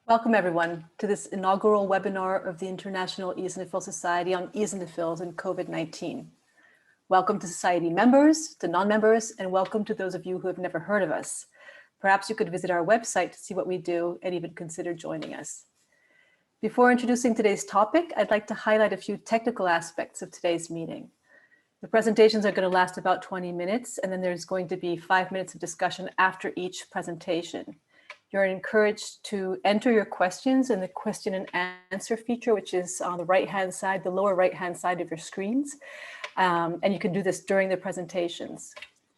Welcome everyone to this inaugural webinar of the International Eosinophil Society on eosinophils and COVID-19. Welcome to society members, to non-members, and welcome to those of you who have never heard of us. Perhaps you could visit our website to see what we do and even consider joining us. Before introducing today's topic, I'd like to highlight a few technical aspects of today's meeting. The presentations are going to last about 20 minutes, and then there's going to be 5 minutes of discussion after each presentation. You're encouraged to enter your questions in the question and answer feature, which is on the right-hand side, the lower right-hand side of your screens. And you can do this during the presentations.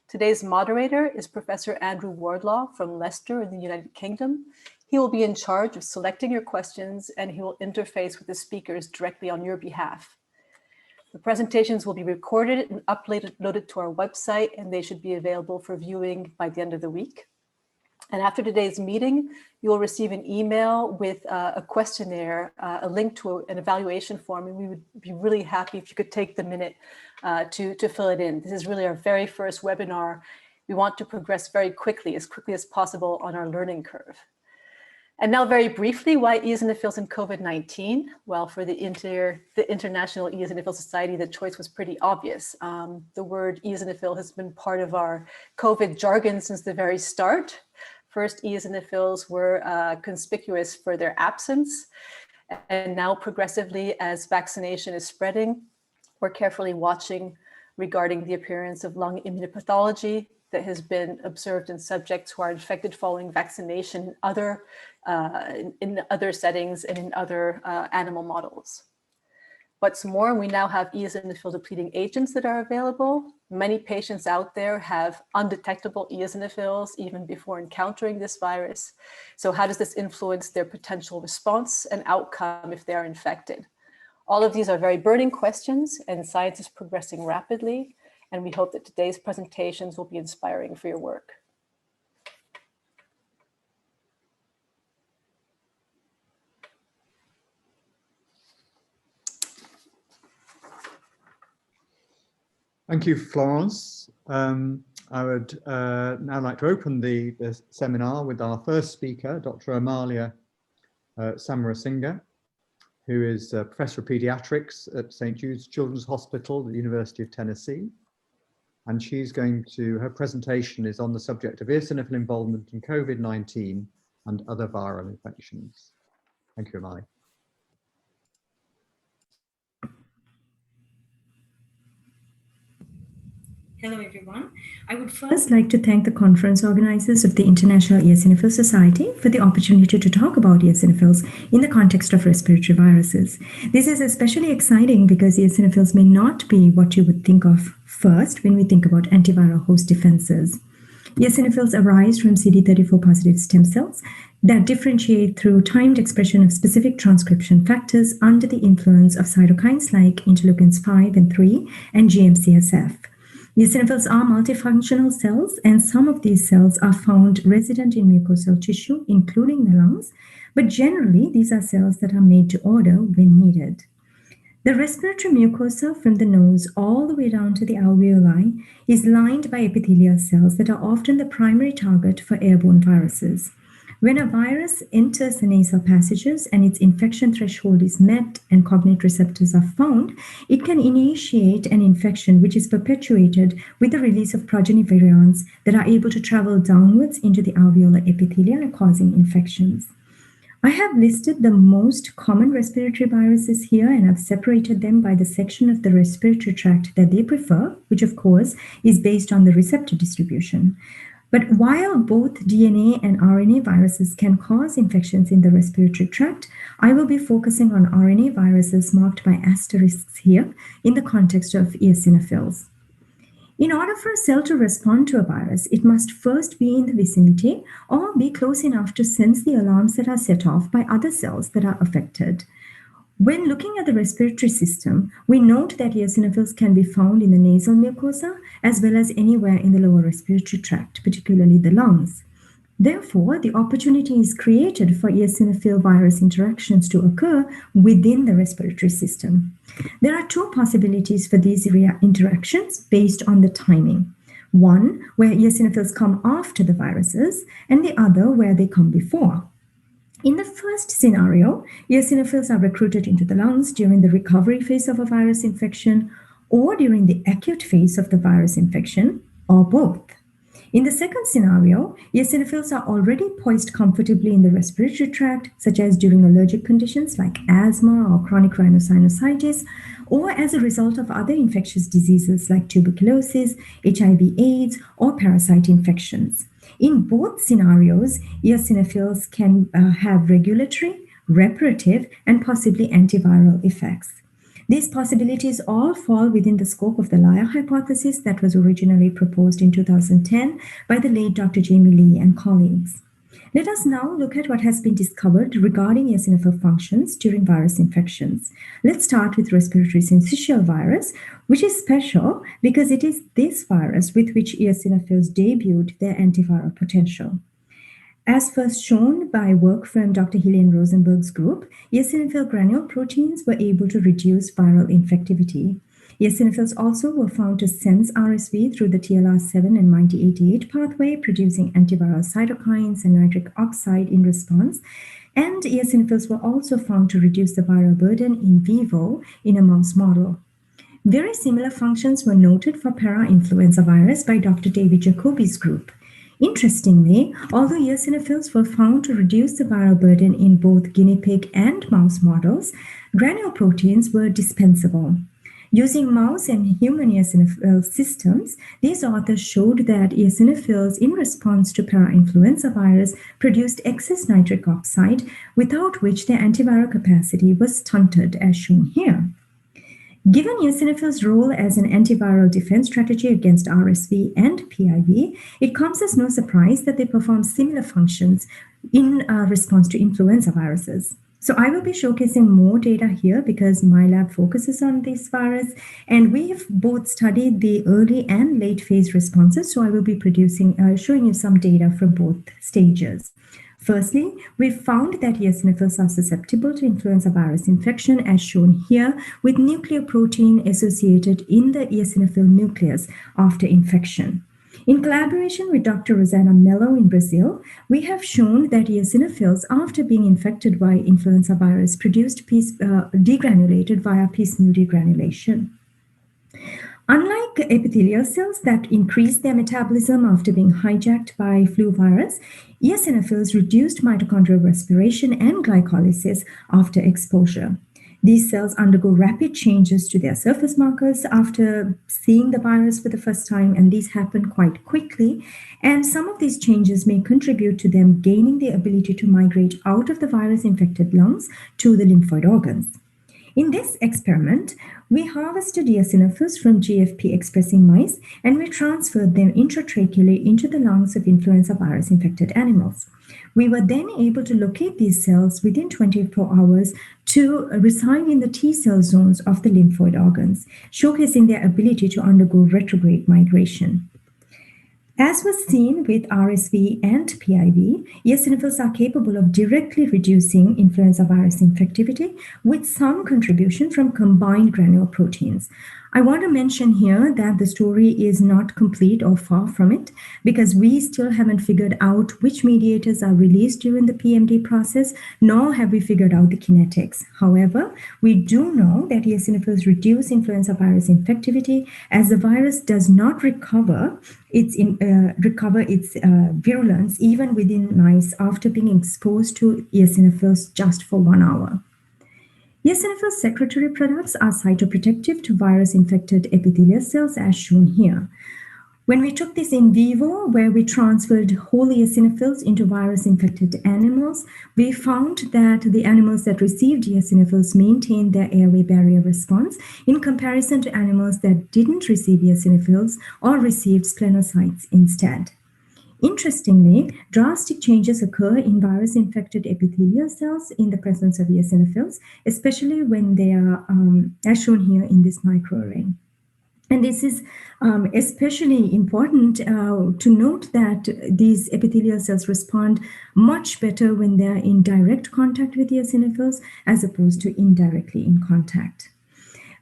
Today's moderator is Professor Andrew Wardlaw from Leicester in the United Kingdom. He will be in charge of selecting your questions, and he will interface with the speakers directly on your behalf. The presentations will be recorded and uploaded to our website, and they should be available for viewing by the end of the week. And after today's meeting, you will receive an email with a questionnaire, a link to an evaluation form, and we would be really happy if you could take the minute to fill it in. This is really our very first webinar. We want to progress very quickly as possible on our learning curve. And now very briefly, why eosinophils and COVID-19? Well, for the International Eosinophil Society, the choice was pretty obvious. The word eosinophil has been part of our COVID jargon since the very start. First, eosinophils were conspicuous for their absence, and now progressively, as vaccination is spreading, we're carefully watching regarding the appearance of lung immunopathology that has been observed in subjects who are infected following vaccination in other settings and in other animal models. What's more, we now have eosinophil-depleting agents that are available. Many patients out there have undetectable eosinophils even before encountering this virus. So how does this influence their potential response and outcome if they are infected? All of these are very burning questions, and science is progressing rapidly, and we hope that today's presentations will be inspiring for your work. Thank you, Florence. I would now like to open the seminar with our first speaker, Dr. Amali Samarasinghe, who is a Professor of Pediatrics at St. Jude's Children's Hospital at the University of Tennessee. And her presentation is on the subject of eosinophil involvement in COVID-19 and other viral infections. Thank you, Amali. Hello, everyone. I would first like to thank the conference organizers of the International Eosinophil Society for the opportunity to talk about eosinophils in the context of respiratory viruses. This is especially exciting because eosinophils may not be what you would think of first when we think about antiviral host defenses. Eosinophils arise from CD34 positive stem cells that differentiate through timed expression of specific transcription factors under the influence of cytokines like interleukins 5 and 3 and GM-CSF. Eosinophils are multifunctional cells, and some of these cells are found resident in mucosal tissue, including the lungs, but generally these are cells that are made to order when needed. The respiratory mucosa from the nose all the way down to the alveoli is lined by epithelial cells that are often the primary target for airborne viruses. When a virus enters the nasal passages and its infection threshold is met and cognate receptors are found, it can initiate an infection which is perpetuated with the release of progeny virions that are able to travel downwards into the alveolar epithelium, causing infections. I have listed the most common respiratory viruses here, and I've separated them by the section of the respiratory tract that they prefer, which of course is based on the receptor distribution. But while both DNA and RNA viruses can cause infections in the respiratory tract, I will be focusing on RNA viruses marked by asterisks here in the context of eosinophils. In order for a cell to respond to a virus, it must first be in the vicinity or be close enough to sense the alarms that are set off by other cells that are affected. When looking at the respiratory system, we note that eosinophils can be found in the nasal mucosa as well as anywhere in the lower respiratory tract, particularly the lungs. Therefore, the opportunity is created for eosinophil virus interactions to occur within the respiratory system. There are two possibilities for these interactions based on the timing. One, where eosinophils come after the viruses, and the other, where they come before. In the first scenario, eosinophils are recruited into the lungs during the recovery phase of a virus infection or during the acute phase of the virus infection, or both. In the second scenario, eosinophils are already poised comfortably in the respiratory tract, such as during allergic conditions like asthma or chronic rhinosinusitis, or as a result of other infectious diseases like tuberculosis, HIV/AIDS, or parasite infections. In both scenarios, eosinophils can have regulatory, reparative, and possibly antiviral effects. These possibilities all fall within the scope of the Liar hypothesis that was originally proposed in 2010 by the late Dr. Jamie Lee and colleagues. Let us now look at what has been discovered regarding eosinophil functions during virus infections. Let's start with respiratory syncytial virus, which is special because it is this virus with which eosinophils debuted their antiviral potential. As first shown by work from Dr. Helene Rosenberg's group, eosinophil granule proteins were able to reduce viral infectivity. Eosinophils also were found to sense RSV through the TLR7 and MIT88 pathway, producing antiviral cytokines and nitric oxide in response. And eosinophils were also found to reduce the viral burden in vivo in a mouse model. Very similar functions were noted for parainfluenza virus by Dr. David Jacoby's group. Interestingly, although eosinophils were found to reduce the viral burden in both guinea pig and mouse models, granule proteins were dispensable. Using mouse and human eosinophil systems, these authors showed that eosinophils in response to parainfluenza virus produced excess nitric oxide, without which their antiviral capacity was stunted, as shown here. Given eosinophils' role as an antiviral defense strategy against RSV and PIV, it comes as no surprise that they perform similar functions in response to influenza viruses. So I will be showcasing more data here because my lab focuses on this virus, and we've both studied the early and late phase responses, so I will be showing you some data from both stages. Firstly, we found that eosinophils are susceptible to influenza virus infection, as shown here, with nucleoprotein associated in the eosinophil nucleus after infection. In collaboration with Dr. Rosana Mello in Brazil, we have shown that eosinophils, after being infected by influenza virus, produced degranulated via piecemeal degranulation. Unlike epithelial cells that increase their metabolism after being hijacked by flu virus, eosinophils reduced mitochondrial respiration and glycolysis after exposure. These cells undergo rapid changes to their surface markers after seeing the virus for the first time, and these happen quite quickly. And some of these changes may contribute to them gaining the ability to migrate out of the virus-infected lungs to the lymphoid organs. In this experiment, we harvested eosinophils from GFP-expressing mice, and we transferred them intratracheally into the lungs of influenza virus-infected animals. We were then able to locate these cells within 24 hours to reside in the T cell zones of the lymphoid organs, showcasing their ability to undergo retrograde migration. As was seen with RSV and PIV, eosinophils are capable of directly reducing influenza virus infectivity with some contribution from combined granule proteins. I want to mention here that the story is not complete or far from it, because we still haven't figured out which mediators are released during the PMD process, nor have we figured out the kinetics. However, we do know that eosinophils reduce influenza virus infectivity as the virus does not recover its virulence even within mice after being exposed to eosinophils just for 1 hour. Eosinophil secretory products are cytoprotective to virus-infected epithelial cells, as shown here. When we took this in vivo, where we transferred whole eosinophils into virus-infected animals, we found that the animals that received eosinophils maintained their airway barrier response in comparison to animals that didn't receive eosinophils or received splenocytes instead. Interestingly, drastic changes occur in virus-infected epithelial cells in the presence of eosinophils, especially when they are, as shown here in this microarray. And this is especially important to note that these epithelial cells respond much better when they are in direct contact with eosinophils as opposed to indirectly in contact.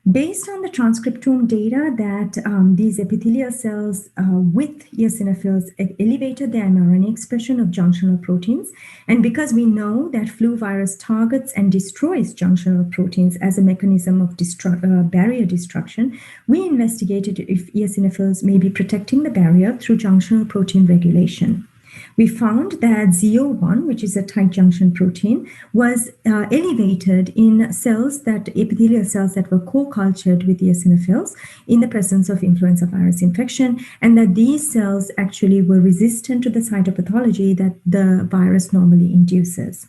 Based on the transcriptome data that these epithelial cells with eosinophils elevated the mRNA expression of junctional proteins, and because we know that flu virus targets and destroys junctional proteins as a mechanism of barrier destruction, we investigated if eosinophils may be protecting the barrier through junctional protein regulation. We found that ZO1, which is a tight junction protein, was elevated in cells epithelial cells that were co-cultured with eosinophils in the presence of influenza virus infection, and that these cells actually were resistant to the cytopathology that the virus normally induces.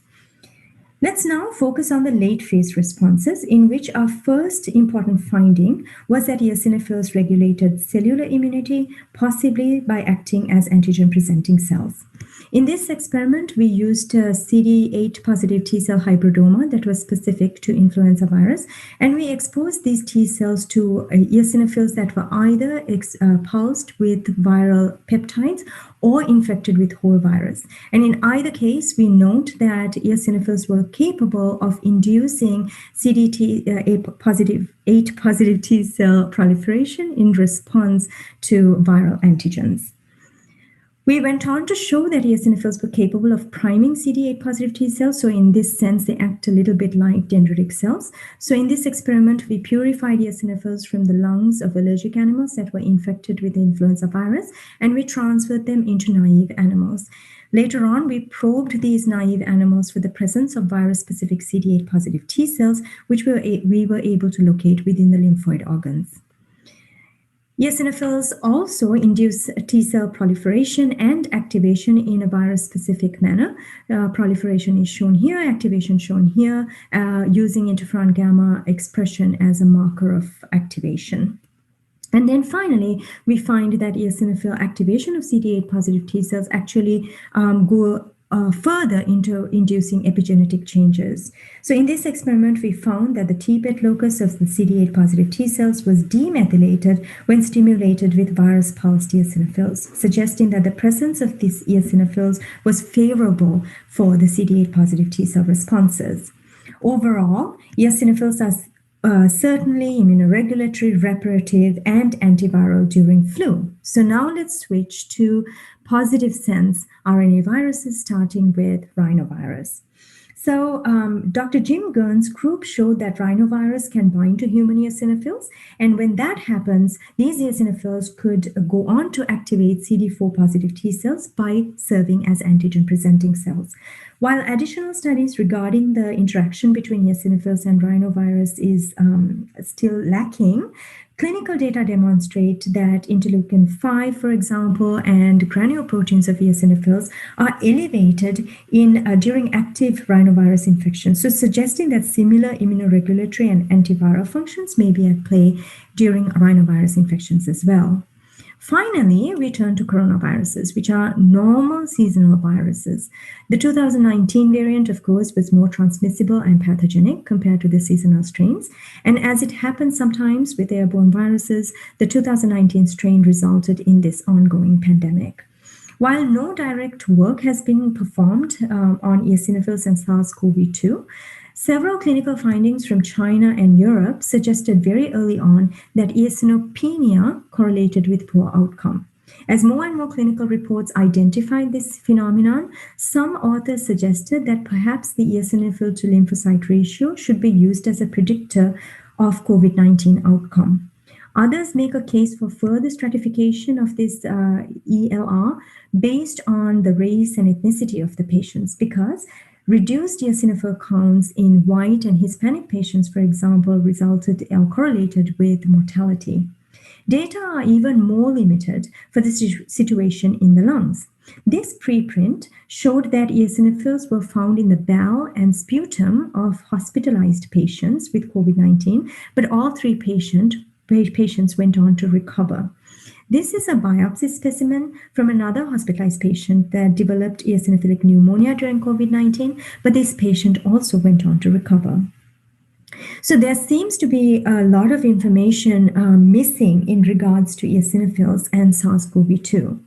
Let's now focus on the late phase responses, in which our first important finding was that eosinophils regulated cellular immunity, possibly by acting as antigen-presenting cells. In this experiment, we used CD8 positive T cell hybridoma that was specific to influenza virus, and we exposed these T cells to eosinophils that were either pulsed with viral peptides or infected with whole virus. And in either case, we note that eosinophils were capable of inducing CD8 positive T cell proliferation in response to viral antigens. We went on to show that eosinophils were capable of priming CD8 positive T cells. So in this sense, they act a little bit like dendritic cells. So in this experiment, we purified eosinophils from the lungs of allergic animals that were infected with the influenza virus, and we transferred them into naive animals. Later on, we probed these naive animals for the presence of virus-specific CD8 positive T cells, which we were able to locate within the lymphoid organs. Eosinophils also induce T cell proliferation and activation in a virus-specific manner. Proliferation is shown here, activation shown here, using interferon gamma expression as a marker of activation. And then finally, we find that eosinophil activation of CD8 positive T cells actually go further into inducing epigenetic changes. So in this experiment, we found that the T-bed locus of the CD8 positive T cells was demethylated when stimulated with virus pulsed eosinophils, suggesting that the presence of these eosinophils was favorable for the CD8 positive T cell responses. Overall, eosinophils are certainly immunoregulatory, reparative, and antiviral during flu. So now let's switch to positive sense RNA viruses, starting with rhinovirus. So Dr. Jim Gern's group showed that rhinovirus can bind to human eosinophils, and when that happens, these eosinophils could go on to activate CD4 positive T cells by serving as antigen-presenting cells. While additional studies regarding the interaction between eosinophils and rhinovirus is still lacking, clinical data demonstrate that interleukin-5, for example, and granuloproteins of eosinophils are elevated during active rhinovirus infection, so suggesting that similar immunoregulatory and antiviral functions may be at play during rhinovirus infections as well. Finally, we turn to coronaviruses, which are normal seasonal viruses. The 2019 variant, of course, was more transmissible and pathogenic compared to the seasonal strains. And as it happens sometimes with airborne viruses, the 2019 strain resulted in this ongoing pandemic. While no direct work has been performed on eosinophils and SARS-CoV-2, several clinical findings from China and Europe suggested very early on that eosinopenia correlated with poor outcome. As more and more clinical reports identified this phenomenon, some authors suggested that perhaps the eosinophil to lymphocyte ratio should be used as a predictor of COVID-19 outcome. Others make a case for further stratification of this ELR based on the race and ethnicity of the patients, because reduced eosinophil counts in white and Hispanic patients, for example, resulted or correlated with mortality. Data are even more limited for the situation in the lungs. This preprint showed that eosinophils were found in the bowel and sputum of hospitalized patients with COVID-19, but all three patients went on to recover. This is a biopsy specimen from another hospitalized patient that developed eosinophilic pneumonia during COVID-19, but this patient also went on to recover. So there seems to be a lot of information missing in regards to eosinophils and SARS-CoV-2.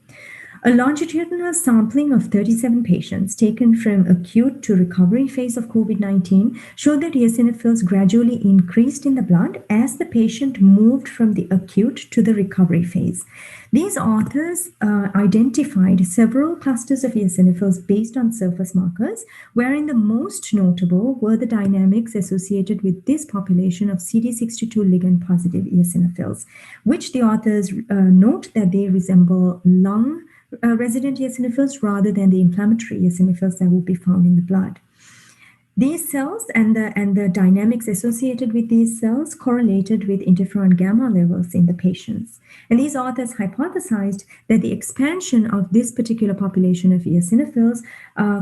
A longitudinal sampling of 37 patients taken from acute to recovery phase of COVID-19 showed that eosinophils gradually increased in the blood as the patient moved from the acute to the recovery phase. These authors identified several clusters of eosinophils based on surface markers, wherein the most notable were the dynamics associated with this population of CD62 ligand positive eosinophils, which the authors note that they resemble lung resident eosinophils rather than the inflammatory eosinophils that would be found in the blood. These cells and the dynamics associated with these cells correlated with interferon gamma levels in the patients. And these authors hypothesized that the expansion of this particular population of eosinophils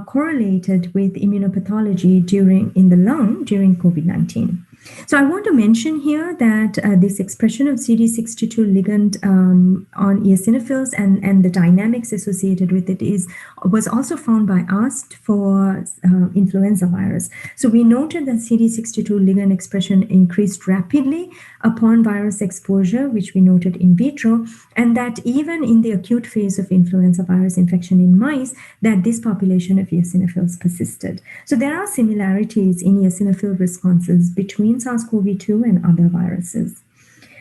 correlated with immunopathology in the lung during COVID-19. So I want to mention here that this expression of CD62 ligand on eosinophils and the dynamics associated with it was also found by us for influenza virus. So we noted that CD62 ligand expression increased rapidly upon virus exposure, which we noted in vitro, and that even in the acute phase of influenza virus infection in mice, that this population of eosinophils persisted. So there are similarities in eosinophil responses between SARS-CoV-2 and other viruses.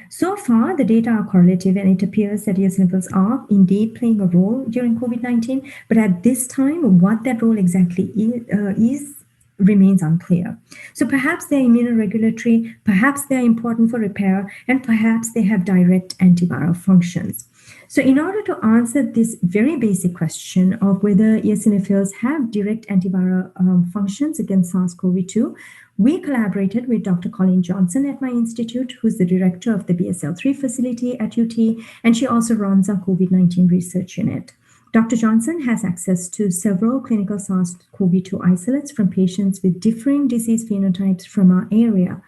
So far, the data are correlative, and it appears that eosinophils are indeed playing a role during COVID-19, but at this time, what that role exactly is remains unclear. So perhaps they're immunoregulatory, perhaps they're important for repair, and perhaps they have direct antiviral functions. So in order to answer this very basic question of whether eosinophils have direct antiviral functions against SARS-CoV-2, we collaborated with Dr. Colleen Johnson at my institute, who's the director of the BSL-3 facility at UT, and she also runs our COVID-19 research unit. Dr. Johnson has access to several clinical SARS-CoV-2 isolates from patients with differing disease phenotypes from our area.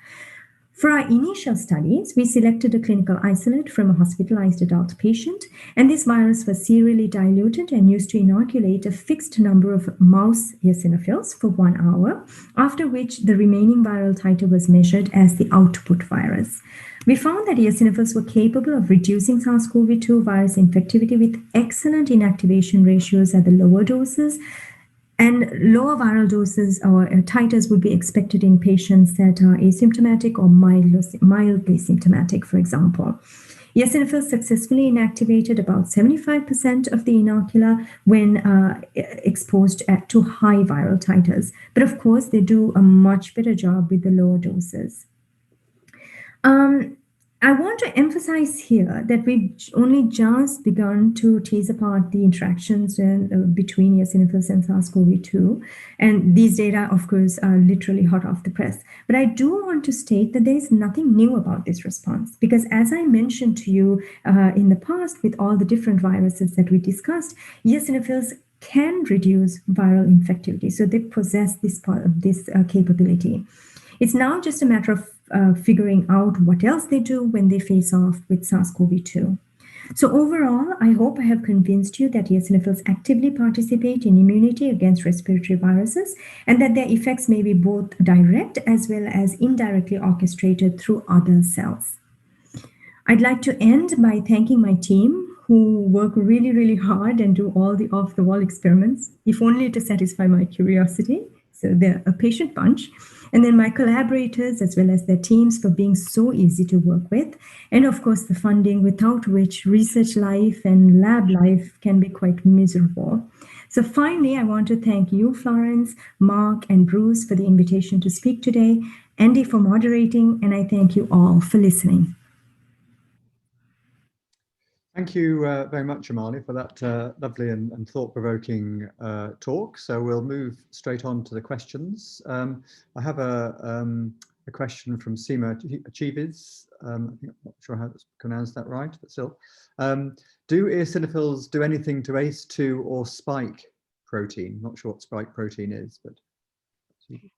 For our initial studies, we selected a clinical isolate from a hospitalized adult patient, and this virus was serially diluted and used to inoculate a fixed number of mouse eosinophils for 1 hour, after which the remaining viral titer was measured as the output virus. We found that eosinophils were capable of reducing SARS-CoV-2 virus infectivity with excellent inactivation ratios at the lower doses, and lower viral doses or titers would be expected in patients that are asymptomatic or mildly symptomatic, for example. Eosinophils successfully inactivated about 75% of the inocula when exposed to high viral titers. But of course, they do a much better job with the lower doses. I want to emphasize here that we've only just begun to tease apart the interactions between eosinophils and SARS-CoV-2. And these data, of course, are literally hot off the press. But I do want to state that there is nothing new about this response, because as I mentioned to you in the past with all the different viruses that we discussed, eosinophils can reduce viral infectivity. So they possess this capability. It's now just a matter of figuring out what else they do when they face off with SARS-CoV-2. So overall, I hope I have convinced you that eosinophils actively participate in immunity against respiratory viruses, and that their effects may be both direct as well as indirectly orchestrated through other cells. I'd like to end by thanking my team, who work really, really hard and do all the off-the-wall experiments, if only to satisfy my curiosity. So they're a patient bunch. And then my collaborators, as well as their teams, for being so easy to work with. And of course, the funding, without which research life and lab life can be quite miserable. So finally, I want to thank you, Florence, Mark, and Bruce for the invitation to speak today, Andy for moderating, and I thank you all for listening. Thank you very much, Amali, for that lovely and thought-provoking talk. So we'll move straight on to the questions. I have a question from Seema Chiviz. I'm not sure how to pronounce that right, but still. Do eosinophils do anything to ACE2 or spike protein? Not sure what spike protein is, but.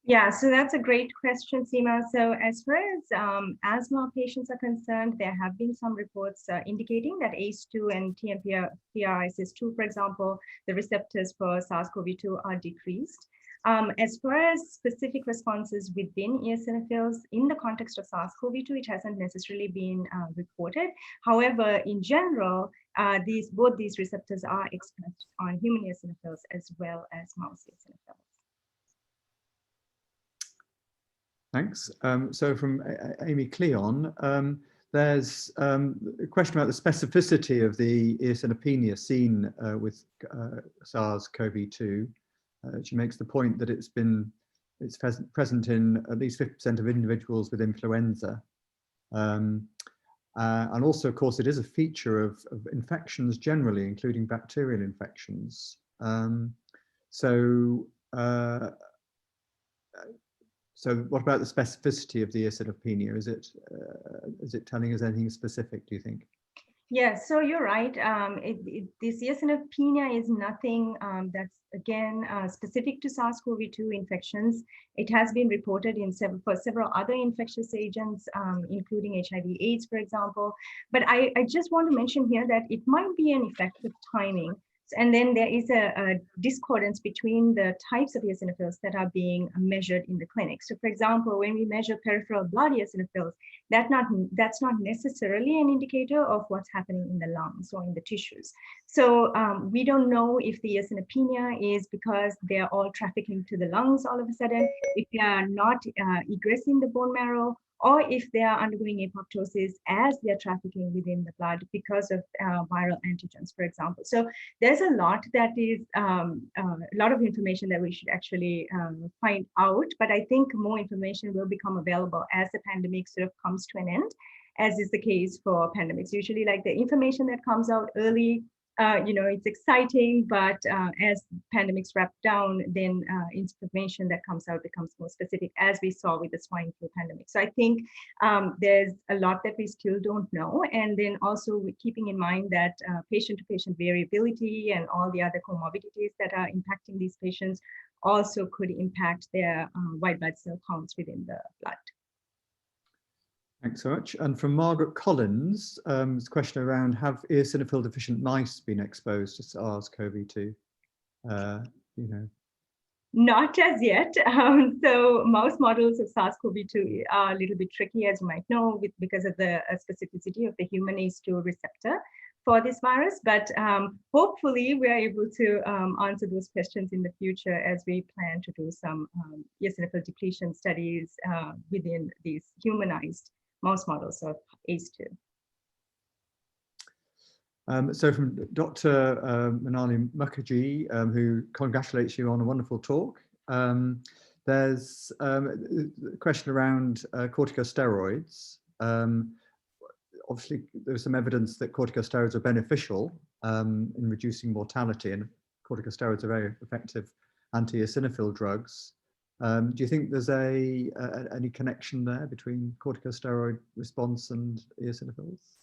Yeah, so that's a great question, Seema. So as far as asthma patients are concerned, there have been some reports indicating that ACE2 and TMPRSS2, for example, the receptors for SARS-CoV-2 are decreased. As far as specific responses within eosinophils, in the context of SARS-CoV-2, it hasn't necessarily been reported. However, in general, both these receptors are expressed on human eosinophils as well as mouse eosinophils. Thanks. So from Amy Cleon, there's a question about the specificity of the eosinopenia seen with SARS-CoV-2. She makes the point that it's present in at least 50% of individuals with influenza. And also, of course, it is a feature of infections generally, including bacterial infections. So what about the specificity of the eosinopenia? Is it telling us anything specific, do you think? Yeah, so you're right. This eosinopenia is nothing that's, again, specific to SARS-CoV-2 infections. It has been reported for several other infectious agents, including HIV/AIDS, for example. But I just want to mention here that it might be an effect of timing. And then there is a discordance between the types of eosinophils that are being measured in the clinic. So for example, when we measure peripheral blood eosinophils, that's not necessarily an indicator of what's happening in the lungs or in the tissues. So we don't know if the eosinopenia is because they're all trafficking to the lungs all of a sudden, if they are not egressing the bone marrow, or if they are undergoing apoptosis as they're trafficking within the blood because of viral antigens, for example. So there's a lot that is, a lot of information that we should actually find out, but I think more information will become available as the pandemic sort of comes to an end, as is the case for pandemics. Usually, like, the information that comes out early, it's exciting, but as pandemics wrap down, then information that comes out becomes more specific, as we saw with the swine flu pandemic. So I think there's a lot that we still don't know. And then also keeping in mind that patient-to-patient variability and all the other comorbidities that are impacting these patients also could impact their white blood cell counts within the blood. Thanks so much. And from Margaret Collins, this question around, have eosinophil deficient mice been exposed to SARS-CoV-2? Not as yet. So mouse models of SARS-CoV-2 are a little bit tricky, as you might know, because of the specificity of the human ACE2 receptor for this virus. But hopefully we are able to answer those questions in the future as we plan to do some eosinophil depletion studies within these humanized mouse models of ACE2. So from Dr. Amali Samarasinghe, who congratulates you on a wonderful talk, there's a question around corticosteroids. Obviously, there's some evidence that corticosteroids are beneficial in reducing mortality, and corticosteroids are very effective anti-eosinophil drugs. Do you think there's any connection there between corticosteroid response and eosinophils?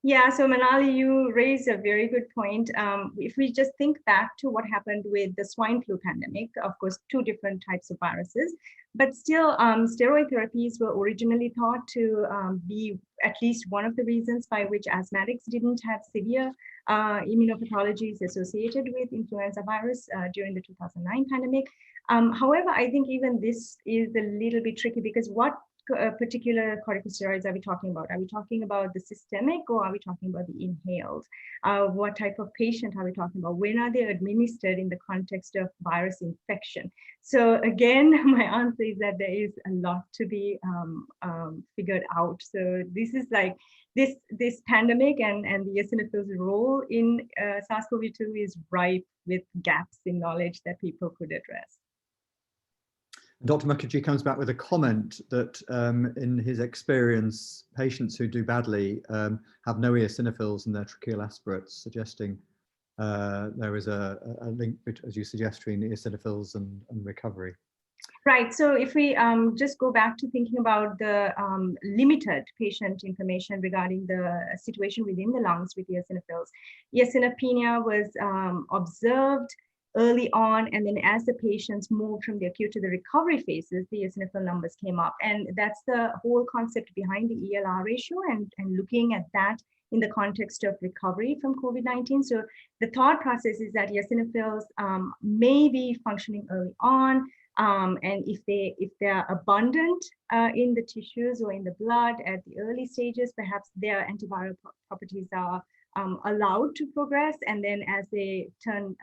Yeah, so Manali, you raise a very good point. If we just think back to what happened with the swine flu pandemic, of course, two different types of viruses, but still steroid therapies were originally thought to be at least one of the reasons by which asthmatics didn't have severe immunopathologies associated with influenza virus during the 2009 pandemic. However, I think even this is a little bit tricky, because what particular corticosteroids are we talking about? Are we talking about the systemic, or are we talking about the inhaled? What type of patient are we talking about? When are they administered in the context of virus infection? So again, my answer is that there is a lot to be figured out. So this is like this pandemic and the eosinophils' role in SARS-CoV-2 is ripe with gaps in knowledge that people could address. Dr. Mukherjee comes back with a comment that in his experience, patients who do badly have no eosinophils in their tracheal aspirates, suggesting there is a link, as you suggest, between eosinophils and recovery. Right. So if we just go back to thinking about the limited patient information regarding the situation within the lungs with eosinophils, eosinopenia was observed early on, and then as the patients moved from the acute to the recovery phases, the eosinophil numbers came up. And that's the whole concept behind the ELR ratio, and looking at that in the context of recovery from COVID-19. So the thought process is that eosinophils may be functioning early on, And if they are abundant in the tissues or in the blood at the early stages, perhaps their antiviral properties are allowed to progress. And then as they turn,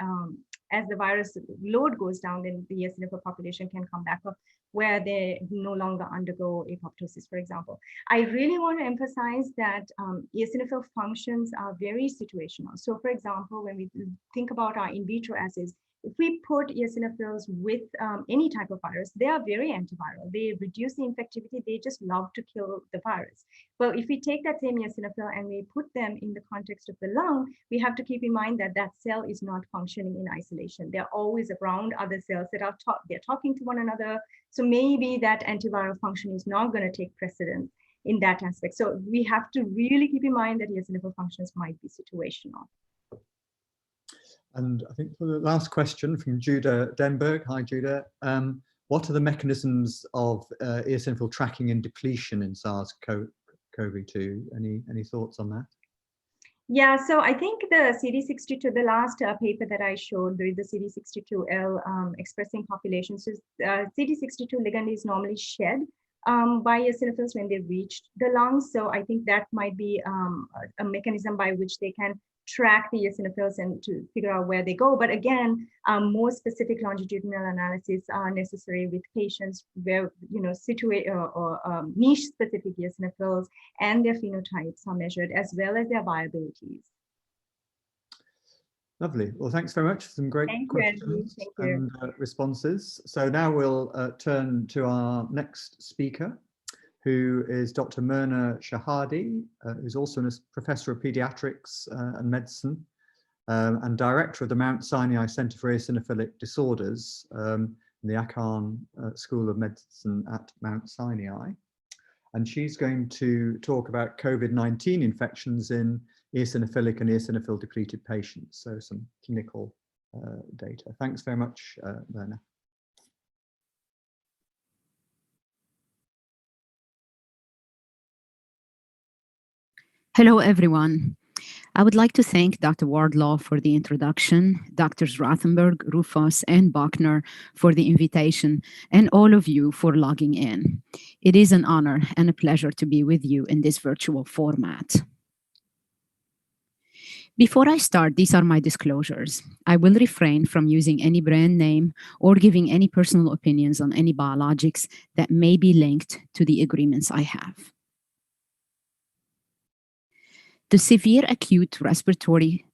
as the virus load goes down, then the eosinophil population can come back up where they no longer undergo apoptosis, for example. I really want to emphasize that eosinophil functions are very situational. So for example, when we think about our in vitro assays, if we put eosinophils with any type of virus, they are very antiviral. They reduce the infectivity. They just love to kill the virus. But if we take that same eosinophil and we put them in the context of the lung, we have to keep in mind that that cell is not functioning in isolation. They're always around other cells that are they're talking to one another. So maybe that antiviral function is not going to take precedence in that aspect. So we have to really keep in mind that eosinophil functions might be situational. And I think for the last question from Judah Denberg. Hi, Judah. What are the mechanisms of eosinophil tracking and depletion in SARS-CoV-2? Any thoughts on that? Yeah, so I think the CD62, the last paper that I showed, the CD62L expressing populations, so, CD62 ligand is normally shed by eosinophils when they reach the lungs. So I think that might be a mechanism by which they can track the eosinophils and to figure out where they go. But again, more specific longitudinal analysis are necessary with patients where, you know, niche specific eosinophils and their phenotypes are measured, as well as their viabilities. Lovely. Well, thanks very much for some great questions and responses. So now we'll turn to our next speaker, who is Dr. Mirna Chehade, who's also a professor of pediatrics and medicine and director of the Mount Sinai Center for Eosinophilic Disorders in the Akron School of Medicine at Mount Sinai. And she's going to talk about COVID-19 infections in eosinophilic and eosinophil-depleted patients, so some clinical data. Thanks very much, Mirna. Hello, everyone. I would like to thank Dr. Wardlaw for the introduction, Drs. Rothenberg, Rufus, and Bachner for the invitation, and all of you for logging in. It is an honor and a pleasure to be with you in this virtual format. Before I start, these are my disclosures. I will refrain from using any brand name or giving any personal opinions on any biologics that may be linked to the agreements I have. The severe acute respiratory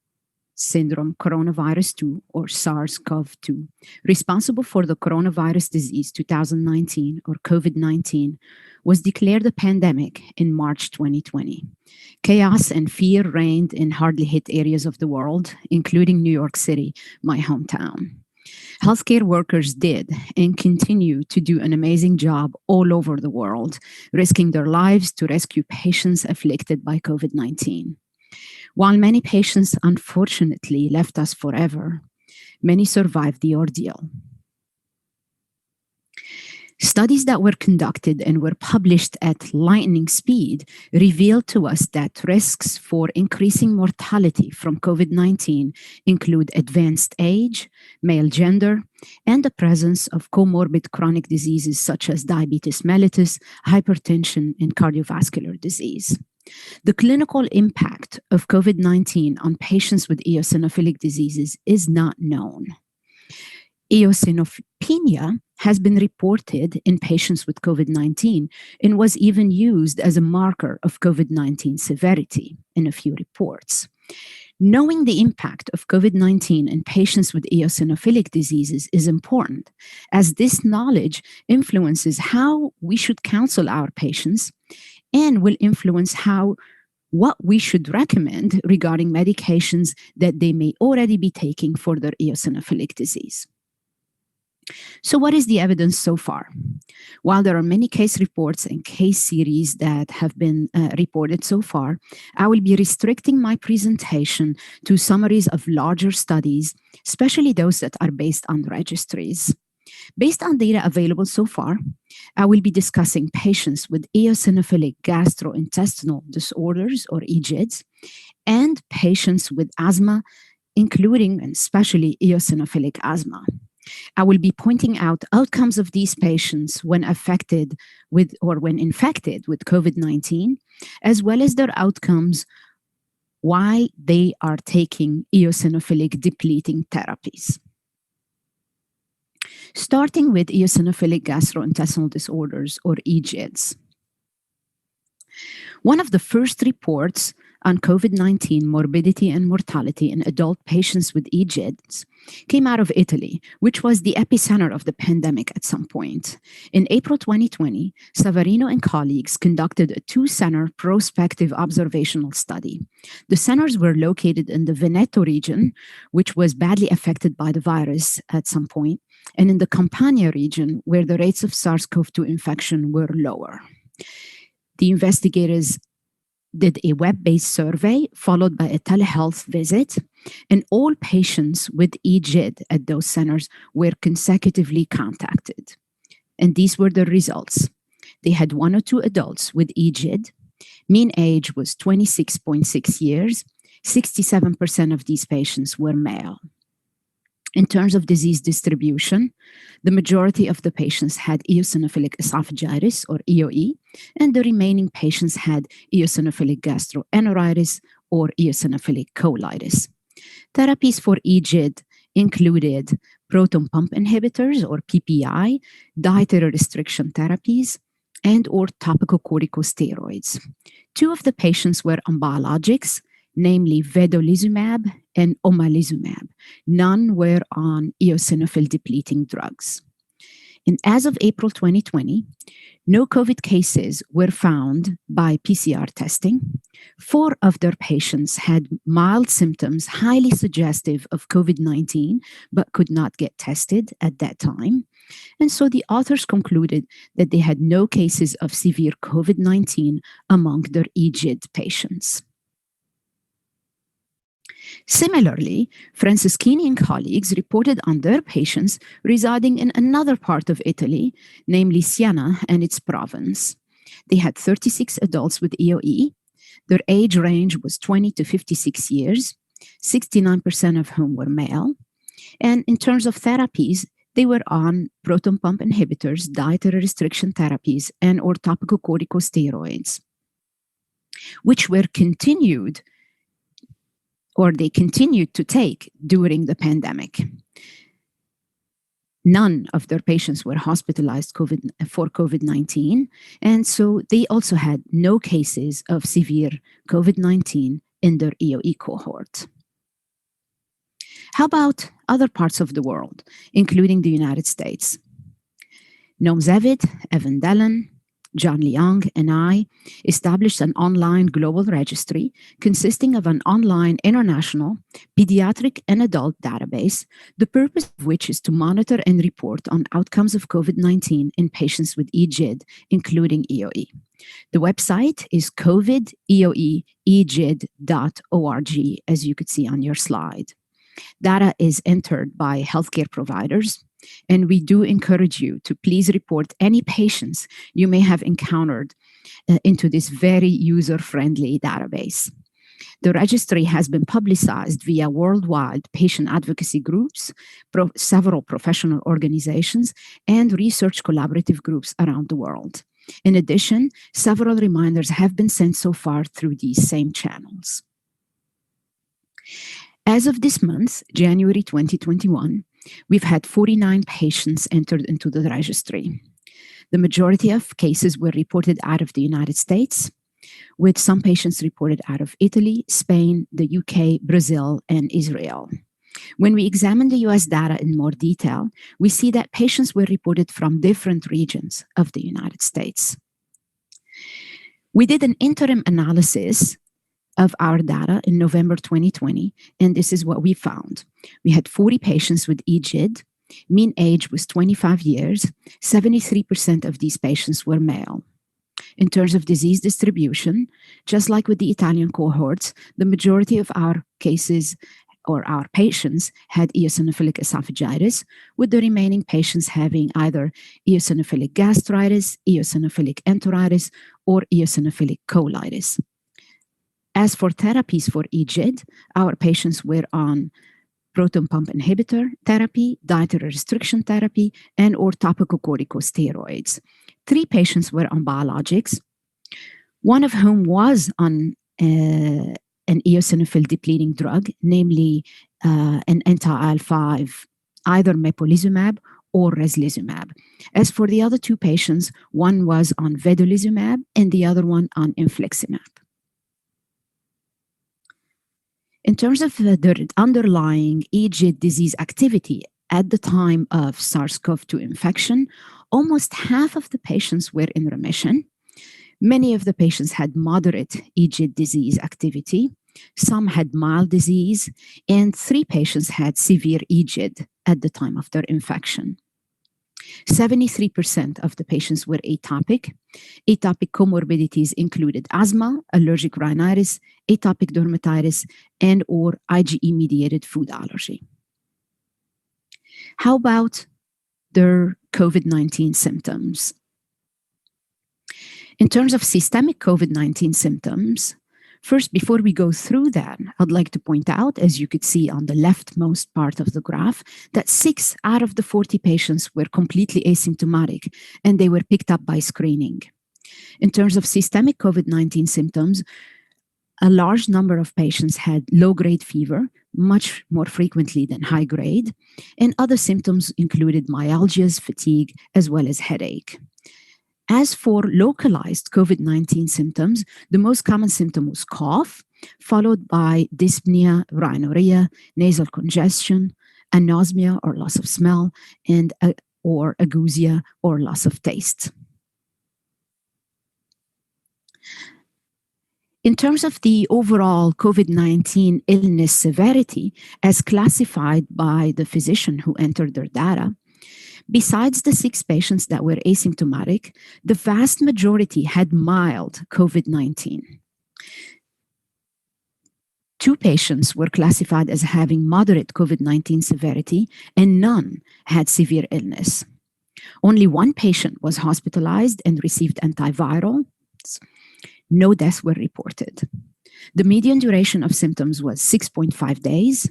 syndrome coronavirus 2, or SARS-CoV-2, responsible for the coronavirus disease 2019, or COVID-19, was declared a pandemic in March 2020. Chaos and fear reigned in hardly hit areas of the world, including New York City, my hometown. Healthcare workers did and continue to do an amazing job all over the world, risking their lives to rescue patients afflicted by COVID-19. While many patients unfortunately left us forever, many survived the ordeal. Studies that were conducted and were published at lightning speed revealed to us that risks for increasing mortality from COVID-19 include advanced age, male gender, and the presence of comorbid chronic diseases such as diabetes mellitus, hypertension, and cardiovascular disease. The clinical impact of COVID-19 on patients with eosinophilic diseases is not known. Eosinophenia has been reported in patients with COVID-19 and was even used as a marker of COVID-19 severity in a few reports. Knowing the impact of COVID-19 in patients with eosinophilic diseases is important, as this knowledge influences how we should counsel our patients and will influence what we should recommend regarding medications that they may already be taking for their eosinophilic disease. So what is the evidence so far? While there are many case reports and case series that have been reported so far, I will be restricting my presentation to summaries of larger studies, especially those that are based on registries. Based on data available so far, I will be discussing patients with eosinophilic gastrointestinal disorders, or EGIDs, and patients with asthma, including and especially eosinophilic asthma. I will be pointing out outcomes of these patients when affected with or when infected with COVID-19, as well as their outcomes while they are taking eosinophilic depleting therapies. Starting with eosinophilic gastrointestinal disorders, or EGIDs. One of the first reports on COVID-19 morbidity and mortality in adult patients with EGIDs came out of Italy, which was the epicenter of the pandemic at some point. In April 2020, Savarino and colleagues conducted a two-center prospective observational study. The centers were located in the Veneto region, which was badly affected by the virus at some point, and in the Campania region, where the rates of SARS-CoV-2 infection were lower. The investigators did a web-based survey followed by a telehealth visit, and all patients with EGID at those centers were consecutively contacted. And these were the results. They had 1 or 2 adults with EGID. Mean age was 26.6 years. 67% of these patients were male. In terms of disease distribution, the majority of the patients had eosinophilic esophagitis, or EoE, and the remaining patients had eosinophilic gastroenteritis, or eosinophilic colitis. Therapies for EGID included proton pump inhibitors, or PPI, dietary restriction therapies, and or topical corticosteroids. 2 of the patients were on biologics, namely vedolizumab and omalizumab. None were on eosinophil-depleting drugs. And as of April 2020, no COVID cases were found by PCR testing. 4 of their patients had mild symptoms highly suggestive of COVID-19, but could not get tested at that time. And so the authors concluded that they had no cases of severe COVID-19 among their EGID patients. Similarly, Franceschini and colleagues reported on their patients residing in another part of Italy, namely Siena and its province. They had 36 adults with EoE. Their age range was 20 to 56 years, 69% of whom were male. And in terms of therapies, they were on proton pump inhibitors, dietary restriction therapies, and or topical corticosteroids, which were continued or they continued to take during the pandemic. None of their patients were hospitalized for COVID-19, and so they also had no cases of severe COVID-19 in their EoE cohort. How about other parts of the world, including the United States? Noam Zevid, Evan Dellen, John Leong, and I established an online global registry consisting of an online international pediatric and adult database, the purpose of which is to monitor and report on outcomes of COVID-19 in patients with EGID, including EoE. The website is covideoeegid.org, as you could see on your slide. Data is entered by healthcare providers, and we do encourage you to please report any patients you may have encountered into this very user-friendly database. The registry has been publicized via worldwide patient advocacy groups, several professional organizations, and research collaborative groups around the world. In addition, several reminders have been sent so far through these same channels. As of this month, January 2021, we've had 49 patients entered into the registry. The majority of cases were reported out of the United States, with some patients reported out of Italy, Spain, the UK, Brazil, and Israel. When we examine the US data in more detail, we see that patients were reported from different regions of the United States. We did an interim analysis of our data in November 2020, and this is what we found. We had 40 patients with EGID. Mean age was 25 years. 73% of these patients were male. In terms of disease distribution, just like with the Italian cohorts, the majority of our cases or our patients had eosinophilic esophagitis, with the remaining patients having either eosinophilic gastritis, eosinophilic enteritis, or eosinophilic colitis. As for therapies for EGID, our patients were on proton pump inhibitor therapy, dietary restriction therapy, and or topical corticosteroids. 3 patients were on biologics, one of whom was on an eosinophil-depleting drug, namely an anti-IL-5, either mepolizumab or reslizumab. As for the other 2 patients, one was on vedolizumab and the other one on infliximab. In terms of the underlying EGID disease activity at the time of SARS-CoV-2 infection, almost half of the patients were in remission. Many of the patients had moderate EGID disease activity. Some had mild disease, and 3 patients had severe EGID at the time of their infection. 73% of the patients were atopic. Atopic comorbidities included asthma, allergic rhinitis, atopic dermatitis, and or IgE-mediated food allergy. How about their COVID-19 symptoms? In terms of systemic COVID-19 symptoms, first, before we go through that, I'd like to point out, as you could see on the leftmost part of the graph, that 6 out of the 40 patients were completely asymptomatic, and they were picked up by screening. In terms of systemic COVID-19 symptoms, a large number of patients had low-grade fever, much more frequently than high-grade, and other symptoms included myalgias, fatigue, as well as headache. As for localized COVID-19 symptoms, the most common symptom was cough, followed by dyspnea, rhinorrhea, nasal congestion, anosmia or loss of smell, and or ageusia or loss of taste. In terms of the overall COVID-19 illness severity, as classified by the physician who entered their data, besides the 6 patients that were asymptomatic, the vast majority had mild COVID-19. 2 patients were classified as having moderate COVID-19 severity, and none had severe illness. Only 1 patient was hospitalized and received antivirals. No deaths were reported. The median duration of symptoms was 6.5 days.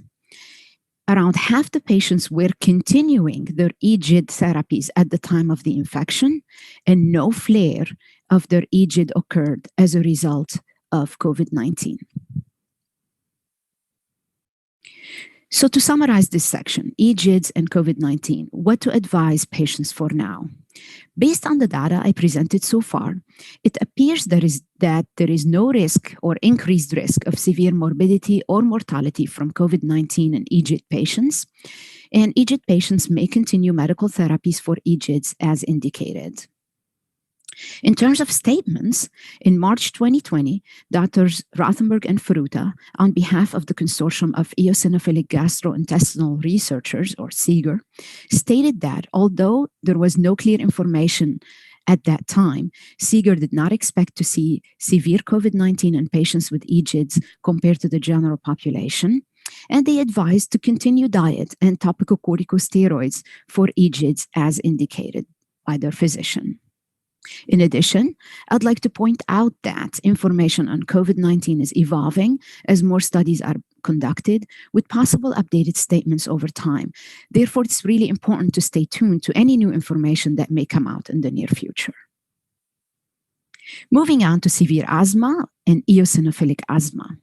Around half the patients were continuing their EGID therapies at the time of the infection, and no flare of their EGID occurred as a result of COVID-19. So to summarize this section, EGIDs and COVID-19, what to advise patients for now? Based on the data I presented so far, it appears that there is no risk or increased risk of severe morbidity or mortality from COVID-19 in EGID patients, and EGID patients may continue medical therapies for EGIDs as indicated. In terms of statements, in March 2020, Drs. Rothenberg and Fruta, on behalf of the Consortium of Eosinophilic Gastrointestinal Researchers, or SEGAR, stated that although there was no clear information at that time, SEGAR did not expect to see severe COVID-19 in patients with EGIDs compared to the general population, and they advised to continue diet and topical corticosteroids for EGIDs as indicated by their physician. In addition, I'd like to point out that information on COVID-19 is evolving as more studies are conducted with possible updated statements over time. Therefore, it's really important to stay tuned to any new information that may come out in the near future. Moving on to severe asthma and eosinophilic asthma.